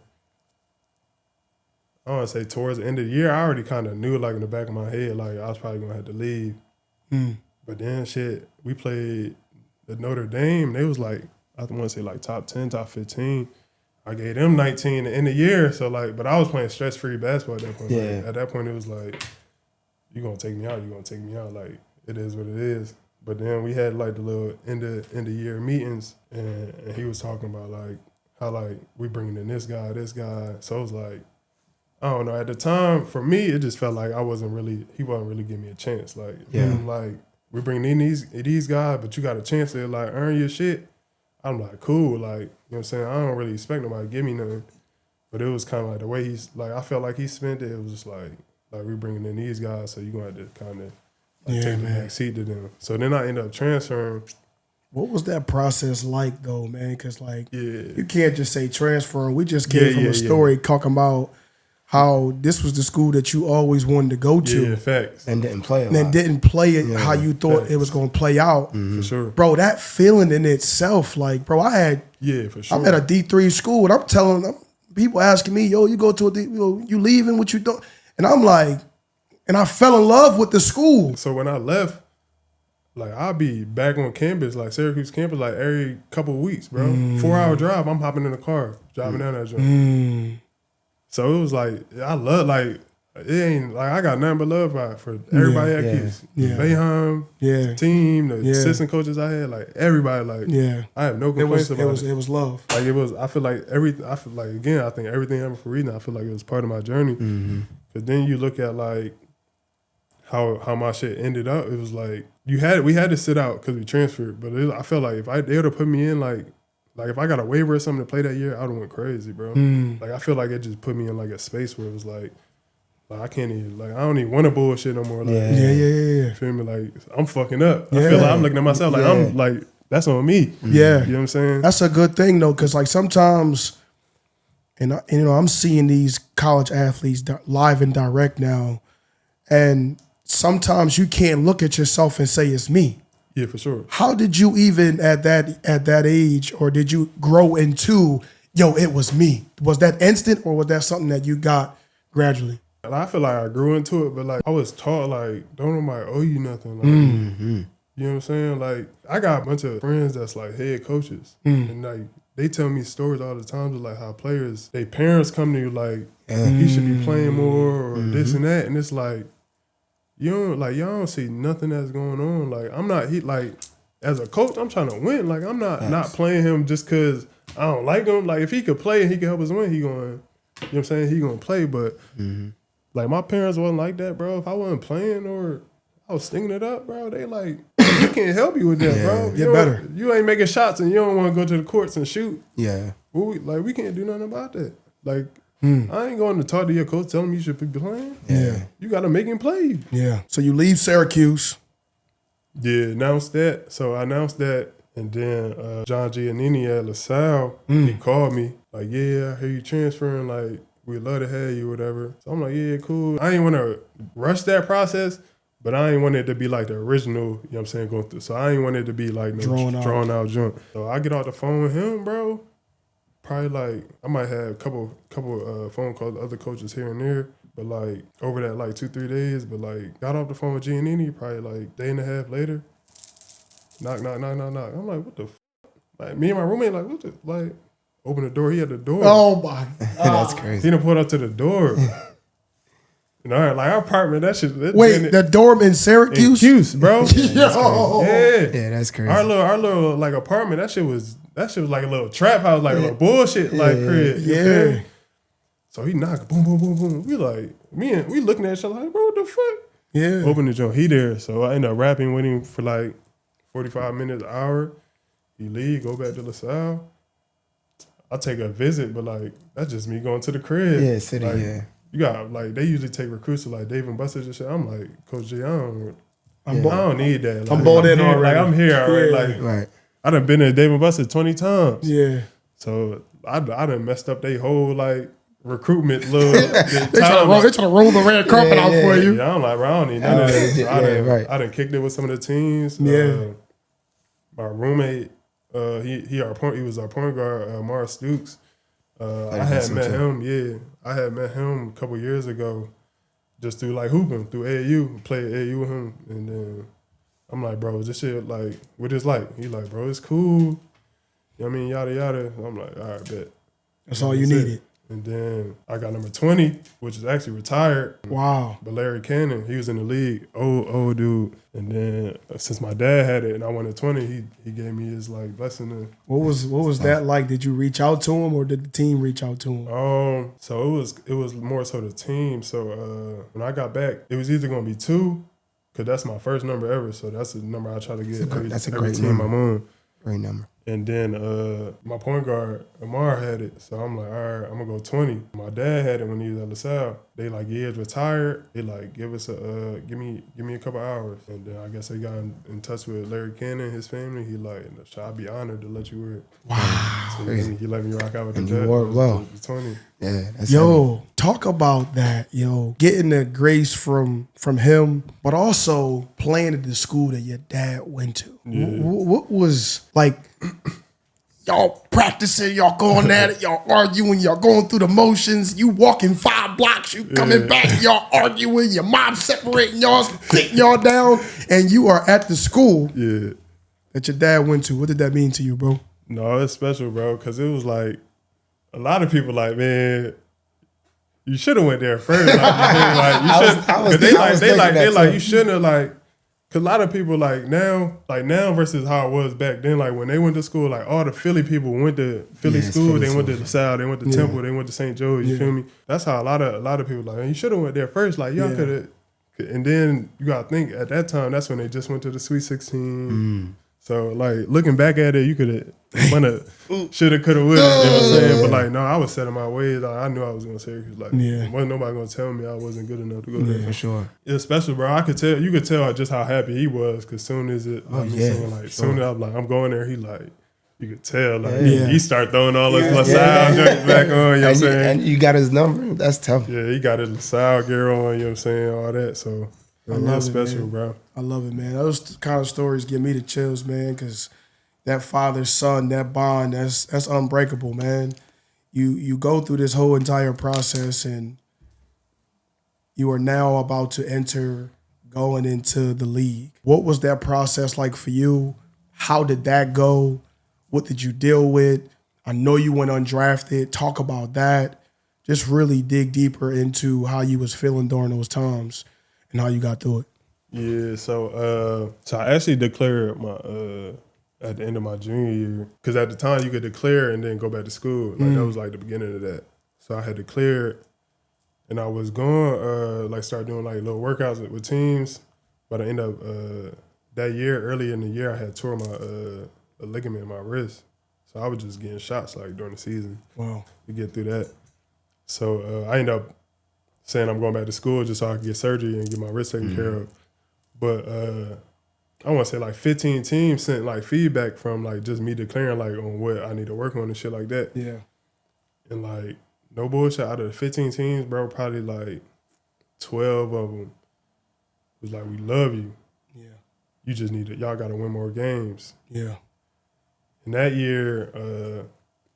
I want to say towards the end of the year, I already kind of knew like in the back of my head, like I was probably going to have to leave. But then we played the Notre Dame. They was like, I want to say like top 10, top 15. I gave them 19 at the end of the year. So like, but I was playing stress-free basketball at that point. Yeah. Like, at that point, it was like, you're going to take me out, you're going to take me out. Like, it is what it is. But then we had like the little end of year meetings, and he was talking about like how like we bringing in this guy. So it was like, I don't know. At the time, for me, it just felt like he wasn't really giving me a chance. Like, like we bringing in these guys, but you got a chance to like earn your shit. I'm like, cool. Like, you know what I'm saying? I don't really expect nobody to give me nothing. But it was kind of like the way he's like, I felt like he spent it. It was just like we bringing in these guys, so you're going to have to kind of take the back seat to them. So then I ended up transferring. What was that process like though, man? Because like you can't just say transferring. We just came from a story talking about how this was the school that you always wanted to go to. Yeah, facts. And didn't play it. And didn't play it how you thought it was going to play out. For sure. Bro, that feeling in itself, like, bro, for sure. I'm at a D3 school and I'm telling them, people asking me, yo, you go to you leaving, what you doing? And I'm like, and I fell in love with the school. So when I left, like I'll be back on campus, like Syracuse campus, like every couple of weeks, bro. 4-hour drive, I'm hopping in the car, driving down that joint. So it was like, I love, like, it ain't, like, I got nothing but love for everybody at Keys. Bayheim, the team, the assistant coaches I had, like, everybody, like, I have no complaints about it. It was love. Like, it was, I feel like again, I think everything happened for a reason. I feel like it was part of my journey. Because then you look at, like, how my shit ended up, it was like, we had to sit out because we transferred. But I felt like if they would have put me in, like if I got a waiver or something to play that year, I would have went crazy, bro. Like, I feel like it just put me in, like, a space where it was like I can't even, like, I don't even want to bullshit no more. Like, yeah. Feel me? Like, I'm fucking up. I feel like I'm looking at myself like, I'm, like, that's on me. Yeah. You know what I'm saying? That's a good thing, though, because, like, sometimes, and you know, I'm seeing these college athletes live and direct now, and sometimes you can't look at yourself and say it's me. Yeah, for sure. How did you even at that age, or did you grow into, yo, it was me? Was that instant, or was that something that you got gradually? And I feel like I grew into it, but like I was taught like, don't nobody owe you nothing. Like, you know what I'm saying? Like, I got a bunch of friends that's like head coaches, and like they tell me stories all the time of like how players, their parents come to you like, you should be playing more or this and that, and it's like, y'all don't see nothing that's going on. Like, I'm not, like, as a coach, I'm trying to win. Like, I'm not playing him just because I don't like him. Like, if he could play and he could help us win, he going, you know what I'm saying? He going to play. But, like, my parents wasn't like that, bro. If I wasn't playing or I was stinging it up, bro, they like, we can't help you with that, bro. Get better. You ain't making shots and you don't want to go to the courts and shoot. Yeah. Well, we can't do nothing about that. Like, I ain't going to talk to your coach, tell him you should be playing. Yeah. You got to make him play. Yeah. So you leave Syracuse. Yeah, announced that. So I announced that, and then John Giannini at LaSalle, he called me, like, yeah, I hear you transferring, like, we'd love to have you, whatever. So I'm like, yeah, cool. I ain't want to rush that process, but I ain't want it to be like the original, you know what I'm saying, going through. So I ain't want it to be like no drawn out junk. So I get off the phone with him, bro. probably like I might have a couple phone calls to other coaches here and there, but like over that like 2-3 days. But like got off the phone with Giannini probably like day and a half later. Knock. I'm like, what the f-? Like me and my roommate like, what the like. Open the door. He had the door. Oh my God. That's crazy. He done pulled up to the door. And all right, like our apartment, that shit. Wait, the dorm in Syracuse? Bro. Yo. Yeah, that's crazy. Our little like apartment, that shit was like a little trap house, like a little bullshit, like crib. You feel me? So he knocked, boom, boom, boom, boom. We like, we looking at each other like, bro, what the fuck? Yeah. Open the joint. He there. So I ended up rapping with him for like 45 minutes, an hour. He leave, go back to LaSalle. I'll take a visit, but like that's just me going to the crib. Yeah, city, like, yeah. You got like they usually take recruits to like Dave and Buster's and shit. I'm like, Coach G, I don't need that. Like, I'm bought in already. Like I'm here already. Yeah. Like Right. I done been to Dave and Buster's 20 times. Yeah. So I done messed up their whole like recruitment little They trying to roll the red carpet out for you. Yeah, I'm like, bro, I don't need none of that. So I done kicked it with some of the teams. Yeah. My roommate, he was our point guard, Mars Stooks. I had met him. Yeah, I had met him a couple years ago, just through like hooping through AAU. Played AAU with him, and then I'm like, bro, this shit like what it's like. He like, bro, it's cool. You know what I mean, yada yada. I'm like, all right, bet. That's all you needed. And then I got number 20, which is actually retired. Wow. But Larry Cannon, he was in the league, old dude. And then since my dad had it and I wanted 20, he gave me his like blessing. What was that like? Did you reach out to him or did the team reach out to him? So it was more so the team. So when I got back, it was either gonna be 2, because that's my first number ever. So that's the number I try to get That's a every great team number. I'm on. Great number. And then my point guard, Amar, had it. So I'm like, all right, I'm going to go 20. My dad had it when he was at LaSalle. They like, yeah, it's retired. They like, give me a couple hours. And then I guess they got in touch with Larry Cannon, his family. He like, I'd be honored to let you wear it. Wow. So he let me rock out with And the you jet. wore it well. The 20. Yeah. That's Yo, talk about that, yo. Getting the grace from him, but also playing at the school that your dad went to. Yeah. What was like, y'all practicing, y'all going at it, y'all arguing, y'all going through the motions, you walking 5 blocks, you coming back, y'all arguing, your mom separating y'all, taking y'all down, and you are at the school that your dad went to. What did that mean to you, bro? No, it's special, bro, because it was like, a lot of people like, man, you should have went there first. Like, you should. They like, you shouldn't have like. Cause a lot of people like now versus how it was back then. Like when they went to school, like all the Philly people went to Philly school. They went to LaSalle. They went to Temple. They went to St. Joe's. You feel me? That's how a lot of people like. You should have went there first. Like y'all could have. And then you gotta think at that time. That's when they just went to the Sweet 16. So like looking back at it, you could have, shoulda, coulda, woulda. You know what I'm saying? But like no, I was set in my ways. Like, I knew I was going to Syracuse. Like wasn't nobody gonna tell me I wasn't good enough to go there. For sure. It's special, bro. You could tell just how happy he was. Cause soon as it, soon as I'm like, I'm going there. He like, you could tell. Like he start throwing all his LaSalle joints back on. You know what I'm saying? And you got his number. That's tough. Yeah, he got his LaSalle gear on. You know what I'm saying? All that. So. I love it, special, man. bro. I love it, man. Those kind of stories give me the chills, man, because that father-son, that bond, that's unbreakable, man. You go through this whole entire process and you are now about to enter going into the league. What was that process like for you? How did that go? What did you deal with? I know you went undrafted. Talk about that. Just really dig deeper into how you was feeling during those times and how you got through it. Yeah, so I actually declared my at the end of my junior year, because at the time you could declare and then go back to school. Like that was like the beginning of that. So I had declared, and I was going start doing like little workouts with teams. But I ended up that year, early in the year, I had tore my a ligament in my wrist. So I was just getting shots like during the season. Wow. To get through that. So I ended up saying I'm going back to school just so I could get surgery and get my wrist taken care of. But I want to say like 15 teams sent like feedback from like just me declaring like on what I need to work on and shit like that. Yeah. And like no bullshit, out of the 15 teams, bro, probably like 12 of them was like, we love you. Yeah. You just need to, y'all got to win more games. Yeah. And that year,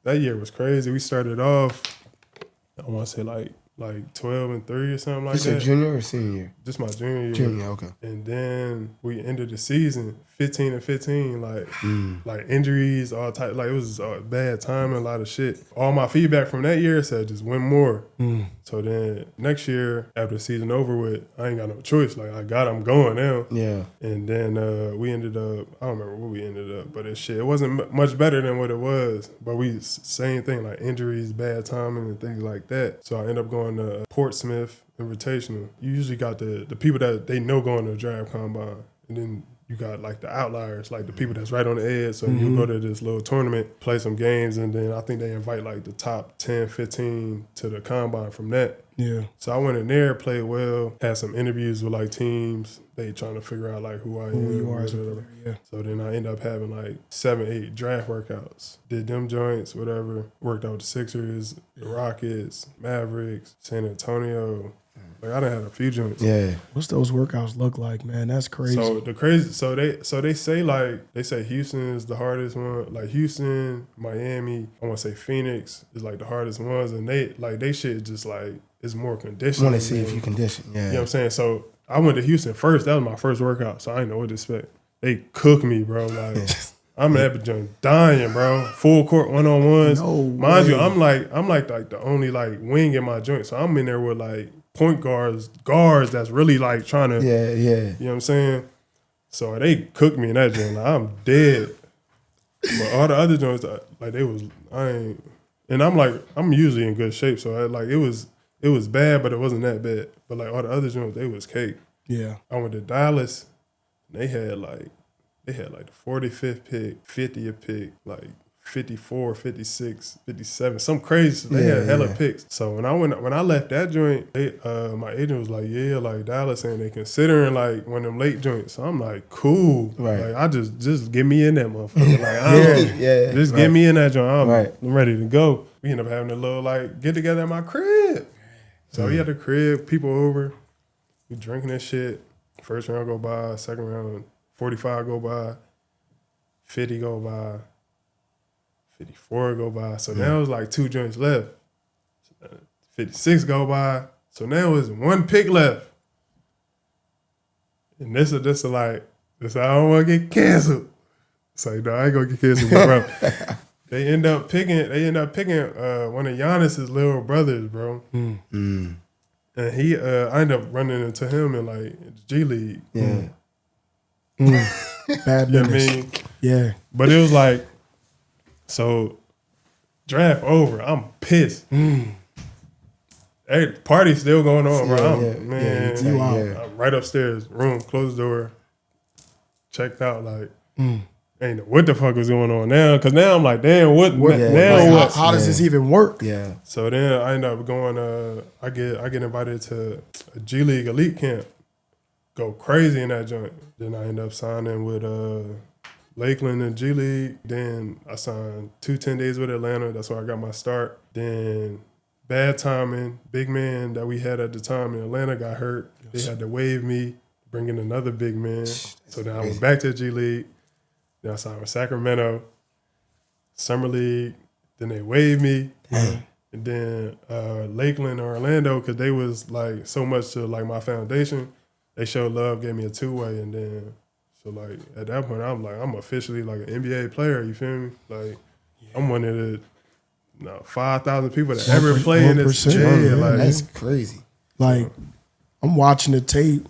that year was crazy. We started off, I want to say like 12-3 or something like This that. your junior or senior year? Just my junior year. Junior, okay. And then we ended the season 15-15, like injuries, all type. Like it was bad timing, a lot of shit. All my feedback from that year said just win more. So then next year, after the season over with, I ain't got no choice. Like I'm going now. Yeah. And then we ended up, I don't remember what we ended up, but it wasn't much better than what it was. But we, same thing, like injuries, bad timing, and things like that. So I ended up going to Portsmouth Invitational. You usually got the people that they know going to the draft combine. And then you got like the outliers, like the people that's right on the edge. So you go to this little tournament, play some games, and then I think they invite like the top 10, 15 to the combine from that. Yeah. So I went in there, played well, had some interviews with like teams. They trying to figure out like who I am. Who you are as a player, yeah. So then I ended up having like 7, 8 draft workouts. Did them joints, whatever. Worked out with the Sixers, the Rockets, Mavericks, San Antonio. Like I done had a few joints. Yeah. What's those workouts look like, man? That's crazy. So they say Houston is the hardest one. Like Houston, Miami, I want to say Phoenix is like the hardest ones, and they shit just like it's more conditioning. I want to see if you condition. Yeah. You know what I'm saying? So I went to Houston first. That was my first workout, so I didn't know what to expect. They cooked me, bro. Like I'm at the joint dying, bro. Full court 1-on-1s. No Mind you, way. I'm like the only like wing in my joint, so I'm in there with like point guards that's really like trying to, Yeah. you know what I'm saying? So they cooked me in that joint. Like, I'm dead. But all the other joints, like I'm usually in good shape. So it was bad, but it wasn't that bad. But like all the other joints, they was cake. Yeah. I went to Dallas. They had like the 45th pick, 50th pick, like 54, 56, 57, some crazy. They had hella picks. So when I left that joint, my agent was like, yeah, like Dallas, and they considering like one of them late joints. So I'm like, cool. Right. Like I just get me in that motherfucker. Like just get me in that joint. I'm ready to go. We ended up having a little like get together at my crib. So we had the crib, people over, we drinking that shit. First round go by, second round, 45 go by, 50 go by. 54 go by. So now it's like 2 joints left. 56 go by. So now it's 1 pick left. And this is like, I don't want to get canceled. It's like, no, I ain't gonna get canceled, bro. They end up picking one of Giannis's little brothers, bro. And he I ended up running into him in like G League. Yeah. Bad You know what I news. mean? Yeah. But it was like, so draft over. I'm pissed. Hey, party still going on, bro. I'm right upstairs, room, closed door, checked out. Like, ain't know what the fuck was going on now. Cause now I'm like, damn, what? How does this even work? Yeah. So then I end up going. I get invited to a G League elite camp. Go crazy in that joint. Then I end up signing with Lakeland and G League. Then I signed 2 10 days with Atlanta. That's where I got my start. Then bad timing. Big man that we had at the time in Atlanta got hurt. They had to waive me, bring in another big man. So then I went back to G League. Then I signed with Sacramento, Summer League. Then they waived me. And then Lakeland or Orlando, because they was like so much to like my foundation. They showed love, gave me a 2-way, and then so like at that point I'm like I'm officially like an NBA player. You feel me? Like I'm one of the 5,000 people that ever play in this jail. Like That's crazy. Like I'm watching the tape.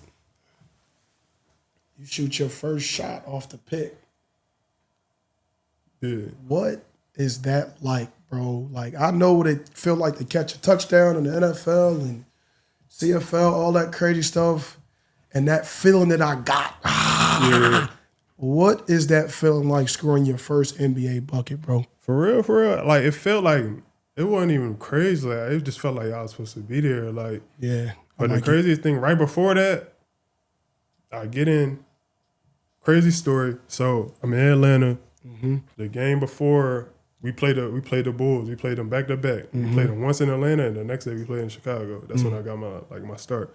You shoot your first shot off the pick. Yeah. What is that like, bro? Like I know what it feel like to catch a touchdown in the NFL and CFL, all that crazy stuff. And that feeling that I got. What is that feeling like scoring your first NBA bucket, bro? For real. Like it felt like it wasn't even crazy. Like it just felt like I was supposed to be there. Like Yeah. But the craziest thing right before that, I get in. Crazy story. So I'm in Atlanta. The game before we played the Bulls. We played them back to back. We played them once in Atlanta, and the next day we played in Chicago. That's when I got my start.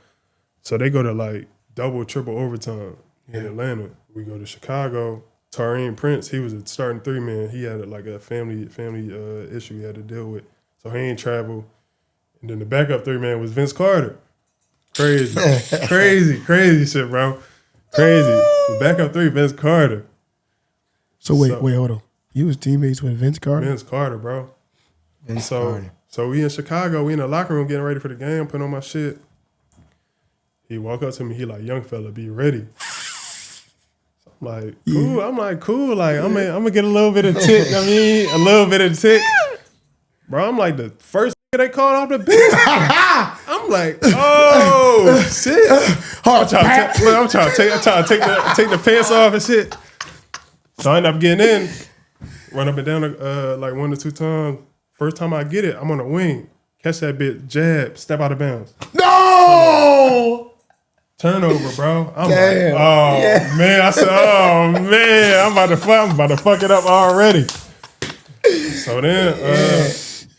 So they go to like double, triple overtime in Atlanta. We go to Chicago. Taurean Prince, he was a starting 3-man. He had like a family issue he had to deal with, so he ain't travel. And then the backup 3-man was Vince Carter. Crazy shit, bro. Crazy. The backup 3, Vince Carter. So wait, hold on. You was teammates with Vince Carter? Vince Carter, bro. Vince Carter. So we in Chicago, we in the locker room getting ready for the game, putting on my shit. He walk up to me, he like, young fella, be ready. So I'm like, cool. Yeah. I'm like, cool. Like, I'm gonna get a little bit of tick. A little bit of tick. Bro, I'm like the first they called off the bench. I'm like, oh shit. I'm trying to take the pants off and shit. So I end up getting in, run up and down like 1 or 2 times. First time I get it, I'm on the wing. Catch that bitch, jab, step out of bounds. No! Turnover, bro. I'm like, oh man. I said, oh man, I'm about to fuck it up already. So then,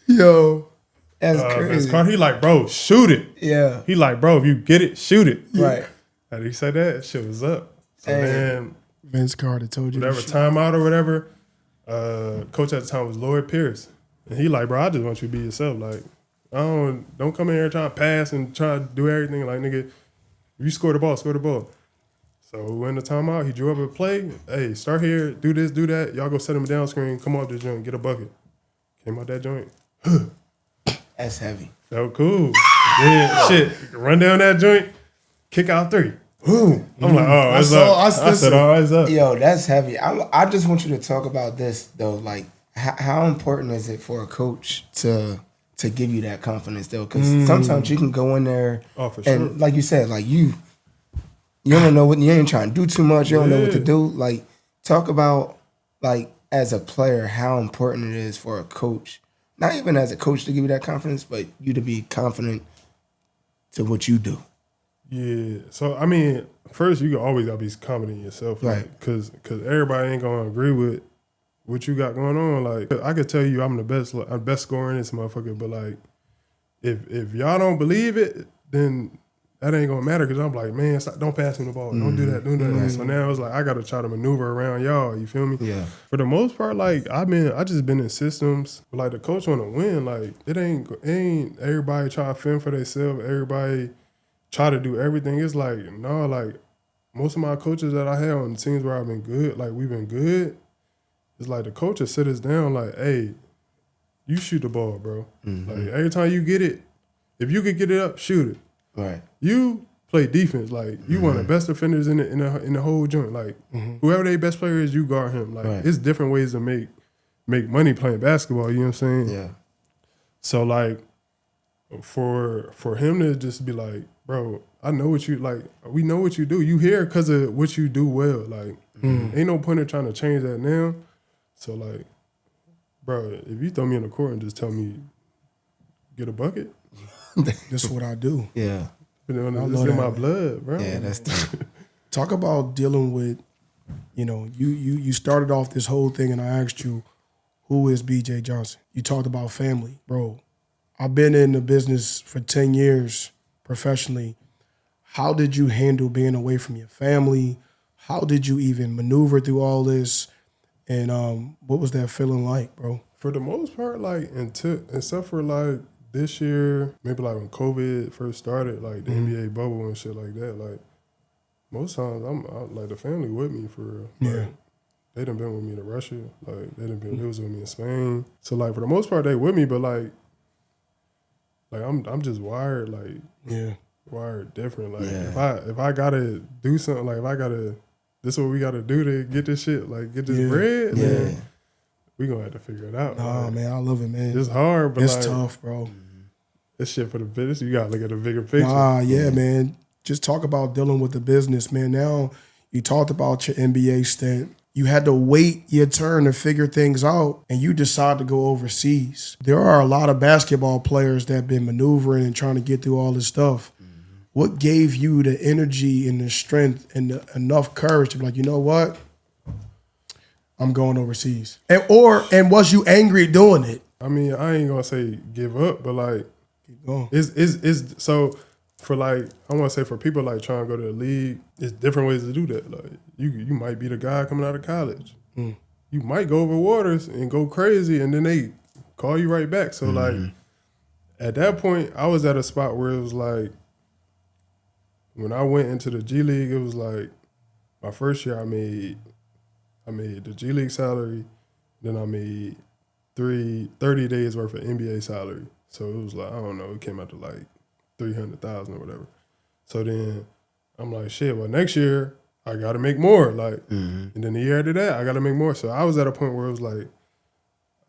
yo, that's crazy. He like, bro, shoot it. Yeah. He like, bro, if you get it, shoot it. Right. And he said that shit was up. So then Vince Carter told you whatever timeout or whatever. Coach at the time was Lloyd Pierce. And he like, bro, I just want you to be yourself. Like, don't come in here trying to pass and try to do everything. Like, nigga, if you score the ball, score the ball. So we went to timeout. He drew up a play. Hey, start here, do this, do that. Y'all go set him down screen, come off this joint, get a bucket. Came out that joint. That's heavy. Felt cool. Then shit, run down that joint, kick out 3. I'm like, oh, it's up. I said, oh, it's up. Yo, that's heavy. I just want you to talk about this though. Like, how important is it for a coach to give you that confidence though? Because sometimes you can go in there and like you said, like you don't know what, you ain't trying to do too much. You don't know what to do. Like, talk about like as a player how important it is for a coach, not even as a coach to give you that confidence, but you to be confident to what you do. Yeah. So I mean, first you always gotta be confident in yourself, right? Like, cause everybody ain't gonna agree with what you got going on. Like, I could tell you I'm the best scorer in this motherfucker, but like, if y'all don't believe it, then that ain't gonna matter. Cause I'm like, man, stop, don't pass me the ball, don't do that, don't do that. Right. So now it's like I gotta try to maneuver around y'all. You feel me? Yeah. For the most part, like I just been in systems. But like the coach want to win. Like it ain't everybody try to fend for themselves. Everybody try to do everything. It's like no, like most of my coaches that I had on teams where I've been good, like we've been good. It's like the coach will sit us down like, hey, you shoot the ball, bro. Like every time you get it, if you could get it up, shoot it. Right. You play defense. Like you one of the best defenders in the whole joint. Like whoever their best player is, you guard him. Like it's different ways to make money playing basketball. You know what I'm saying? Yeah. So like for him to just be like, bro, I know what you like. We know what you do. You here because of what you do well. Like ain't no point in trying to change that now. So like, bro, if you throw me in the court and just tell me get a bucket, this is what I do. Yeah, it's in my blood, bro. Yeah, that's talk about dealing with. You know, you started off this whole thing, and I asked you, who is BJ Johnson? You talked about family, bro. I've been in the business for 10 years professionally. How did you handle being away from your family? How did you even maneuver through all this? And what was that feeling like, bro? For the most part, like, except for like this year, maybe like when COVID first started, like the NBA bubble and shit like that, like most times I'm like the family with me for real. Yeah. Like, they done been with me to Russia. Like they was with me in Spain. So like for the most part they with me, but like I'm just wired wired different. Like if I gotta do something, like if I gotta. This is what we got to do to get this shit, like get this bread. Man, we gonna have to figure it out. Nah, like, man, I love it, man. It's hard, but it's like, tough, bro. It's shit for the business. You gotta look at the bigger picture. Yeah, man. Just talk about dealing with the business, man. Now you talked about your NBA stint. You had to wait your turn to figure things out, and you decide to go overseas. There are a lot of basketball players that have been maneuvering and trying to get through all this stuff. What gave you the energy and the strength and enough courage to be like, you know what? I'm going overseas. And was you angry doing it? I mean, I ain't gonna say give up, but like keep going. It's so for like, I want to say for people like trying to go to the league, it's different ways to do that. Like you might be the guy coming out of college. You might go over waters and go crazy, and then they call you right back. So like, at that point, I was at a spot where it was like, when I went into the G League, it was like my first year I made the G League salary, then I made 30 days worth of NBA salary. So it was like, I don't know, it came out to like $300,000 or whatever. So then I'm like, shit, well, next year I got to make more. Like, and then the year after that, I got to make more. So I was at a point where it was like,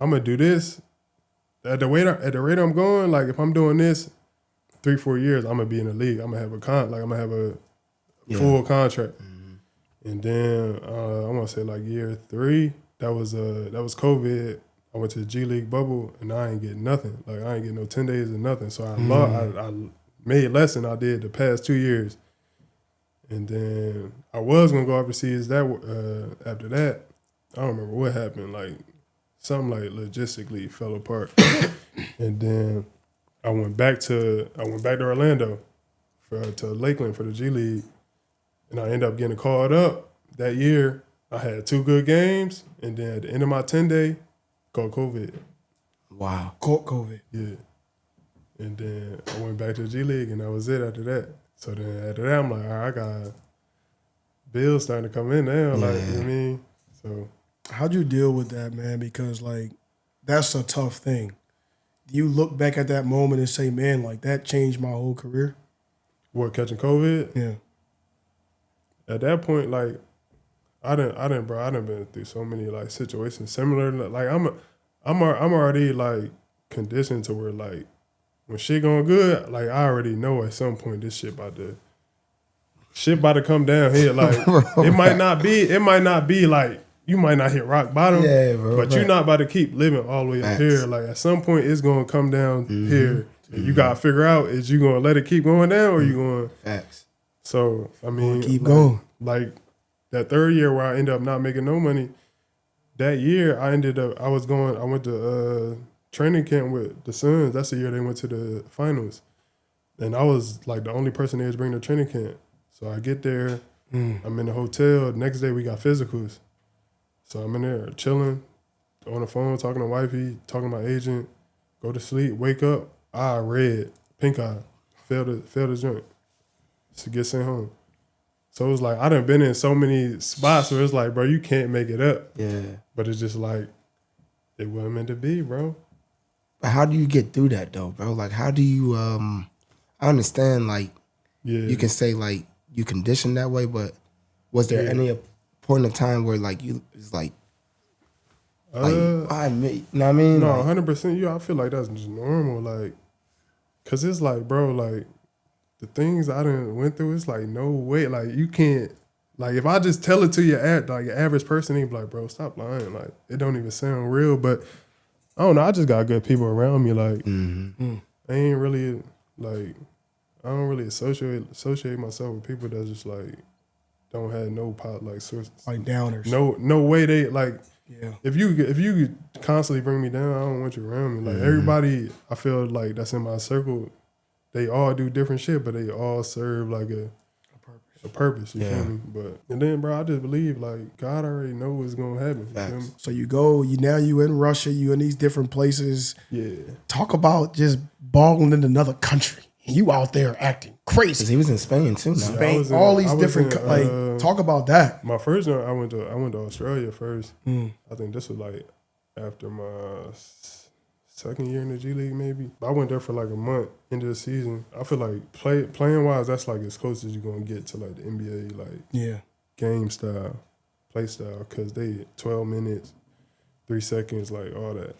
I'm going to do this. At the rate I'm going, like if I'm doing this 3-4 years, I'm going to be in the league. I'm going to have I'm going to have a full contract. And then I want to say like year 3, that was COVID. I went to the G League bubble and I ain't getting nothing. Like I ain't getting no 10 days or nothing. So I made less than I did the past 2 years. And then I was gonna go overseas. After that, I don't remember what happened. Like something like logistically fell apart. And then I went back to Orlando to Lakeland for the G League, and I ended up getting called up that year. I had 2 good games, and then at the end of my 10-day, caught COVID. Wow. Caught COVID. Yeah. And then I went back to the G League, and that was it after that. So then after that, I'm like, all right, I got bills starting to come in now. Like, you know what I mean? So how'd you deal with that, man? Because, like, that's a tough thing. Do you look back at that moment and say, man, like, that changed my whole career? What, catching COVID? Yeah. At that point, like, I done been through so many like situations similar. Like I'm already like conditioned to where like when shit going good, like I already know at some point this shit about to come down here. Like it might not be like you might not hit rock bottom, but you're not about to keep living all the way up here. Like at some point it's gonna come down here. And you gotta figure out, is you gonna let it keep going down or you gonna Facts. So I mean keep going. Like that 3rd year where I ended up not making no money, that year I went to training camp with the Suns. That's the year they went to the finals. And I was like the only person there to bring to training camp. So I get there, I'm in the hotel. Next day we got physicals. So I'm in there chilling, on the phone, talking to wifey, talking to my agent, go to sleep, wake up, eye red, pink eye, fail the joint to get sent home. So it was like, I done been in so many spots where it's like, bro, you can't make it up. Yeah. But it's just like, it wasn't meant to be, bro. But how do you get through that though, bro? Like, how do you, I understand, like, you can say, like, you conditioned that way, but was there any point of time where, like, you was like I admit, you know what I mean? No, like, 100%. I feel like that's just normal. Like, cause it's like, bro, like the things I done went through, it's like no way. Like you can't. Like if I just tell it to your average person, he'd be like, bro, stop lying. Like it don't even sound real. But I don't know. I just got good people around me. Like I ain't really like. I don't really associate myself with people that just like don't have no sources. Like downers. No way they like. Yeah. If you constantly bring me down, I don't want you around me. Like everybody, I feel like that's in my circle. They all do different shit, but they all serve like a purpose. You feel me? But and then, bro, I just believe like God already know what's gonna happen. You feel me? So you in Russia, you in these different places. Yeah. Talk about just balling in another country. And you out there acting crazy. He was in Spain too. Spain, all these different talk about that. My first one, I went to Australia first. I think this was like after my second year in the G League, maybe. I went there for like a month into the season. I feel like playing wise, that's like as close as you're gonna get to like the NBA, like game style, play style, because they 12 minutes, 3 seconds, like all that.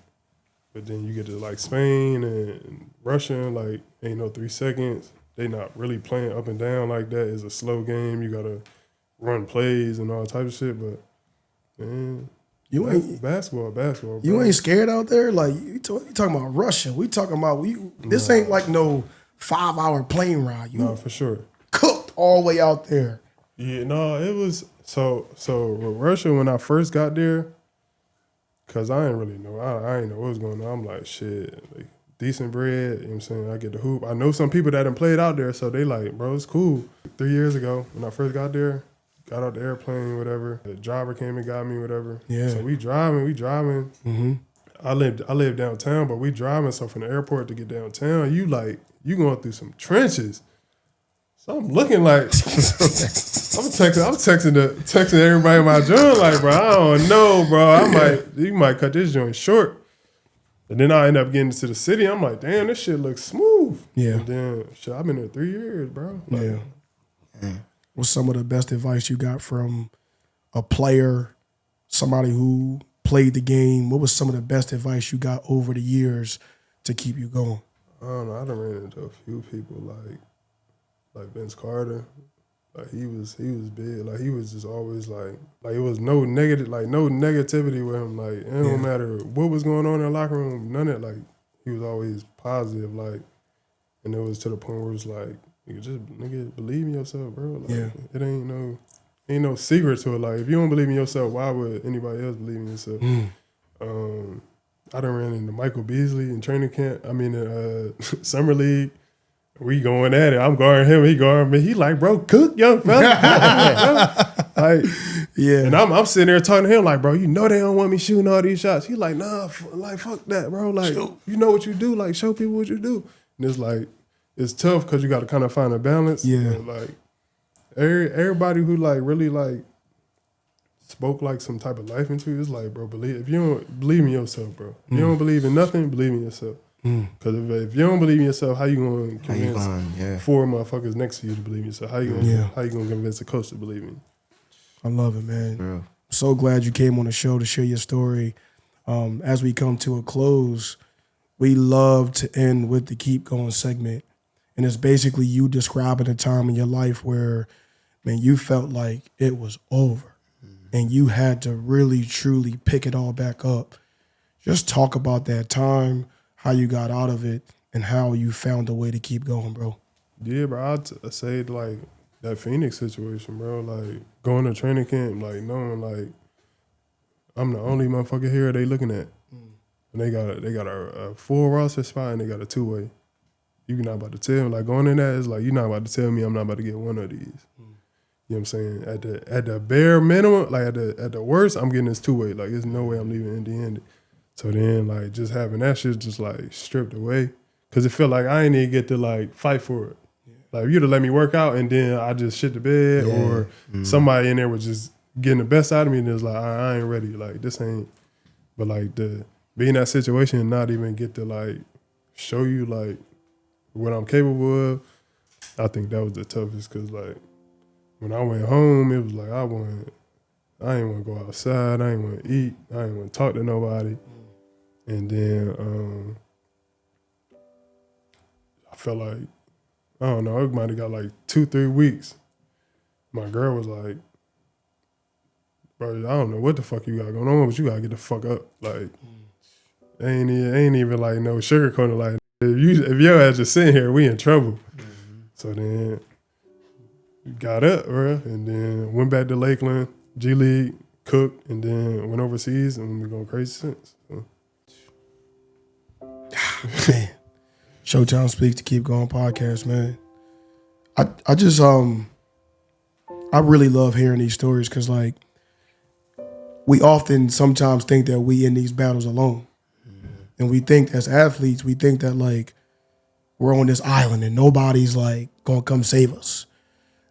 But then you get to like Spain and Russia, like ain't no 3 seconds. They not really playing up and down like that. It's a slow game. You gotta run plays and all types of shit. But man, you ain't basketball. Bro. You ain't scared out there. Like you talking about Russia. We talking about This ain't like no 5-hour plane ride. No, for sure. Cooked all the way out there. Yeah, no, it was so with Russia when I first got there. Cause I ain't really know. I ain't know what was going on. I'm like, shit. Like, decent bread. You know what I'm saying? I get the hoop. I know some people that done played out there, so they like, bro, it's cool. 3 years ago, when I first got there, got out the airplane, whatever. The driver came and got me, whatever. Yeah. So we driving. Mm-hmm. I live downtown, but we driving. So from the airport to get downtown, you going through some trenches. So I'm looking like I'm texting everybody in my joint like, bro, I don't know, bro. You might cut this joint short. And then I end up getting to the city. I'm like, damn, this shit looks smooth. Yeah. And then shit, I've been there 3 years, bro. Like, yeah. What's some of the best advice you got from a player, somebody who played the game? What was some of the best advice you got over the years to keep you going? I don't know. I done ran into a few people like Vince Carter. Like he was big. Like he was just always like it was no negativity with him. Like it don't matter what was going on in the locker room, none of it. Like he was always positive. Like, and it was to the point where it was like, nigga, believe in yourself, bro. Like, it ain't no secret to it. Like if you don't believe in yourself, why would anybody else believe in yourself? I done ran into Michael Beasley in training camp. I mean, summer league. We going at it. I'm guarding him. He guarding me. He like, bro, cook, young fella. Like, yeah. And I'm sitting there talking to him like, bro, you know they don't want me shooting all these shots. He like, nah, fuck that, bro. Like, you know what you do. Like, show people what you do. And it's like, it's tough because you got to kind of find a balance. Yeah. And like, everybody who like really like spoke like some type of life into you, it's like, bro, if you don't believe in yourself, bro. If you don't believe in nothing, believe in yourself. Because if you don't believe in yourself, how you going to convince four motherfuckers next to you to believe in yourself? How you going to convince a coach to believe in you? I love it, man. I'm so glad you came on the show to share your story. As we come to a close, we love to end with the Keep Going segment. And it's basically you describing a time in your life where, man, you felt like it was over. And you had to really, truly pick it all back up. Just talk about that time, how you got out of it, and how you found a way to keep going, bro. Yeah, bro. I'd say like that Phoenix situation, bro. Like going to training camp, like knowing like I'm the only motherfucker here they looking at, and they got a full roster spot and they got a two-way. You're not about to tell me like going in that is like you're not about to tell me I'm not about to get one of these. You know what I'm saying? At the bare minimum, like at the worst, I'm getting this two-way. Like there's no way I'm leaving empty-handed. So then, like, just having that shit just, like, stripped away. Because it felt like I ain't even get to, like, fight for it. Yeah. Like, if you'd have let me work out and then I just shit the bed or somebody in there was just getting the best out of me and it was like, I ain't ready. Like, this ain't. But, like, be in that situation and not even get to, like, show you, like, what I'm capable of, I think that was the toughest. Because, like, when I went home, it was like I ain't want to go outside. I ain't want to eat. I ain't want to talk to nobody. And then I felt like, I don't know, it might have got like 2-3 weeks. My girl was like, bro, I don't know what the fuck you got going on, but you got to get the fuck up. Like, ain't even like no sugarcoating. Like, if your ass just sitting here, we in trouble. So then we got up, bro, and then went back to Lakeland, G League, cooked, and then went overseas, and we've been going crazy since. So. Man, ShowtimeSpeaks to Keep Going podcast, man. I just I really love hearing these stories because like we often sometimes think that we in these battles alone, and we think as athletes we think that like we're on this island and nobody's like gonna come save us,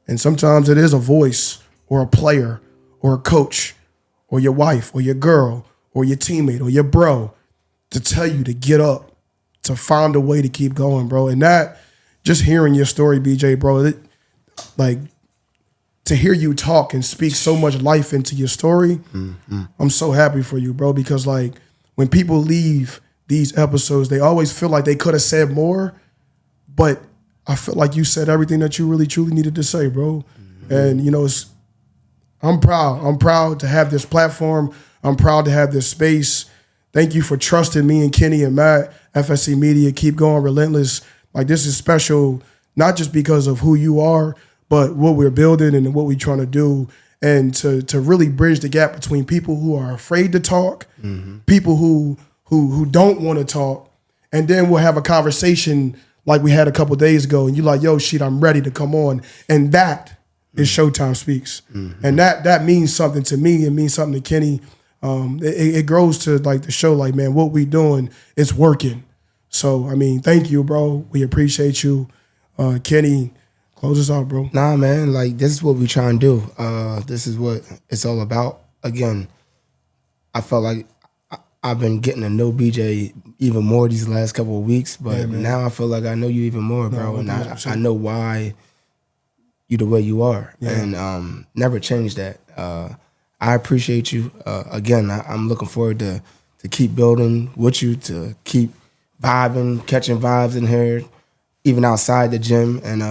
and sometimes it is a voice or a player or a coach or your wife or your girl or your teammate or your bro to tell you to get up, to find a way to keep going, bro. And that, just hearing your story, BJ, bro, like to hear you talk and speak so much life into your story, I'm so happy for you, bro, because like when people leave these episodes, they always feel like they could have said more, but I feel like you said everything that you really truly needed to say, bro. And you know, I'm proud. I'm proud to have this platform. I'm proud to have this space. Thank you for trusting me and Kenny and Matt, FSC Media. Keep going relentless. Like this is special, not just because of who you are, but what we're building and what we're trying to do. And to really bridge the gap between people who are afraid to talk, people who don't want to talk, and then we'll have a conversation like we had a couple days ago, and you're like, yo, shit, I'm ready to come on. And that is Showtime Speaks. And that means something to me. It means something to Kenny. It grows to like the show, like, man, what we doing, it's working. So, I mean, thank you, bro. We appreciate you. Kenny, close us out, bro. Nah, man, like, this is what we try and do. This is what it's all about. Again, I felt like I've been getting to know BJ even more these last couple of weeks, but now I feel like I know you even more, bro. And I know why you the way you are. And never change that. I appreciate you. Again, I'm looking forward to keep building with you, to keep vibing, catching vibes in here, even outside the gym, and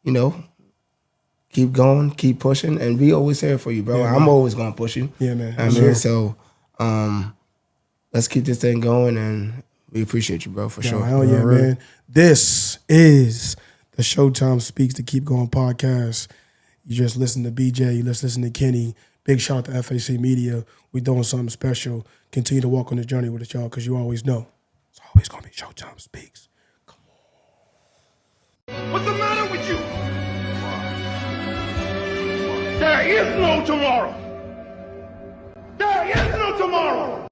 you know, keep going, keep pushing, and we always here for you, bro. Yeah, I'm always gonna push you. Yeah, man. I mean, so let's keep this thing going, and we appreciate you, bro, for sure. Hell yeah, man. This is the Showtime Speaks to Keep Going podcast. You just listen to BJ, you just listen to Kenny. Big shout out to FAC Media. We doing something special. Continue to walk on this journey with us, y'all, because you always know it's always going to be Showtime Speaks. Come on. What's the matter with you? There is no tomorrow. There is no tomorrow.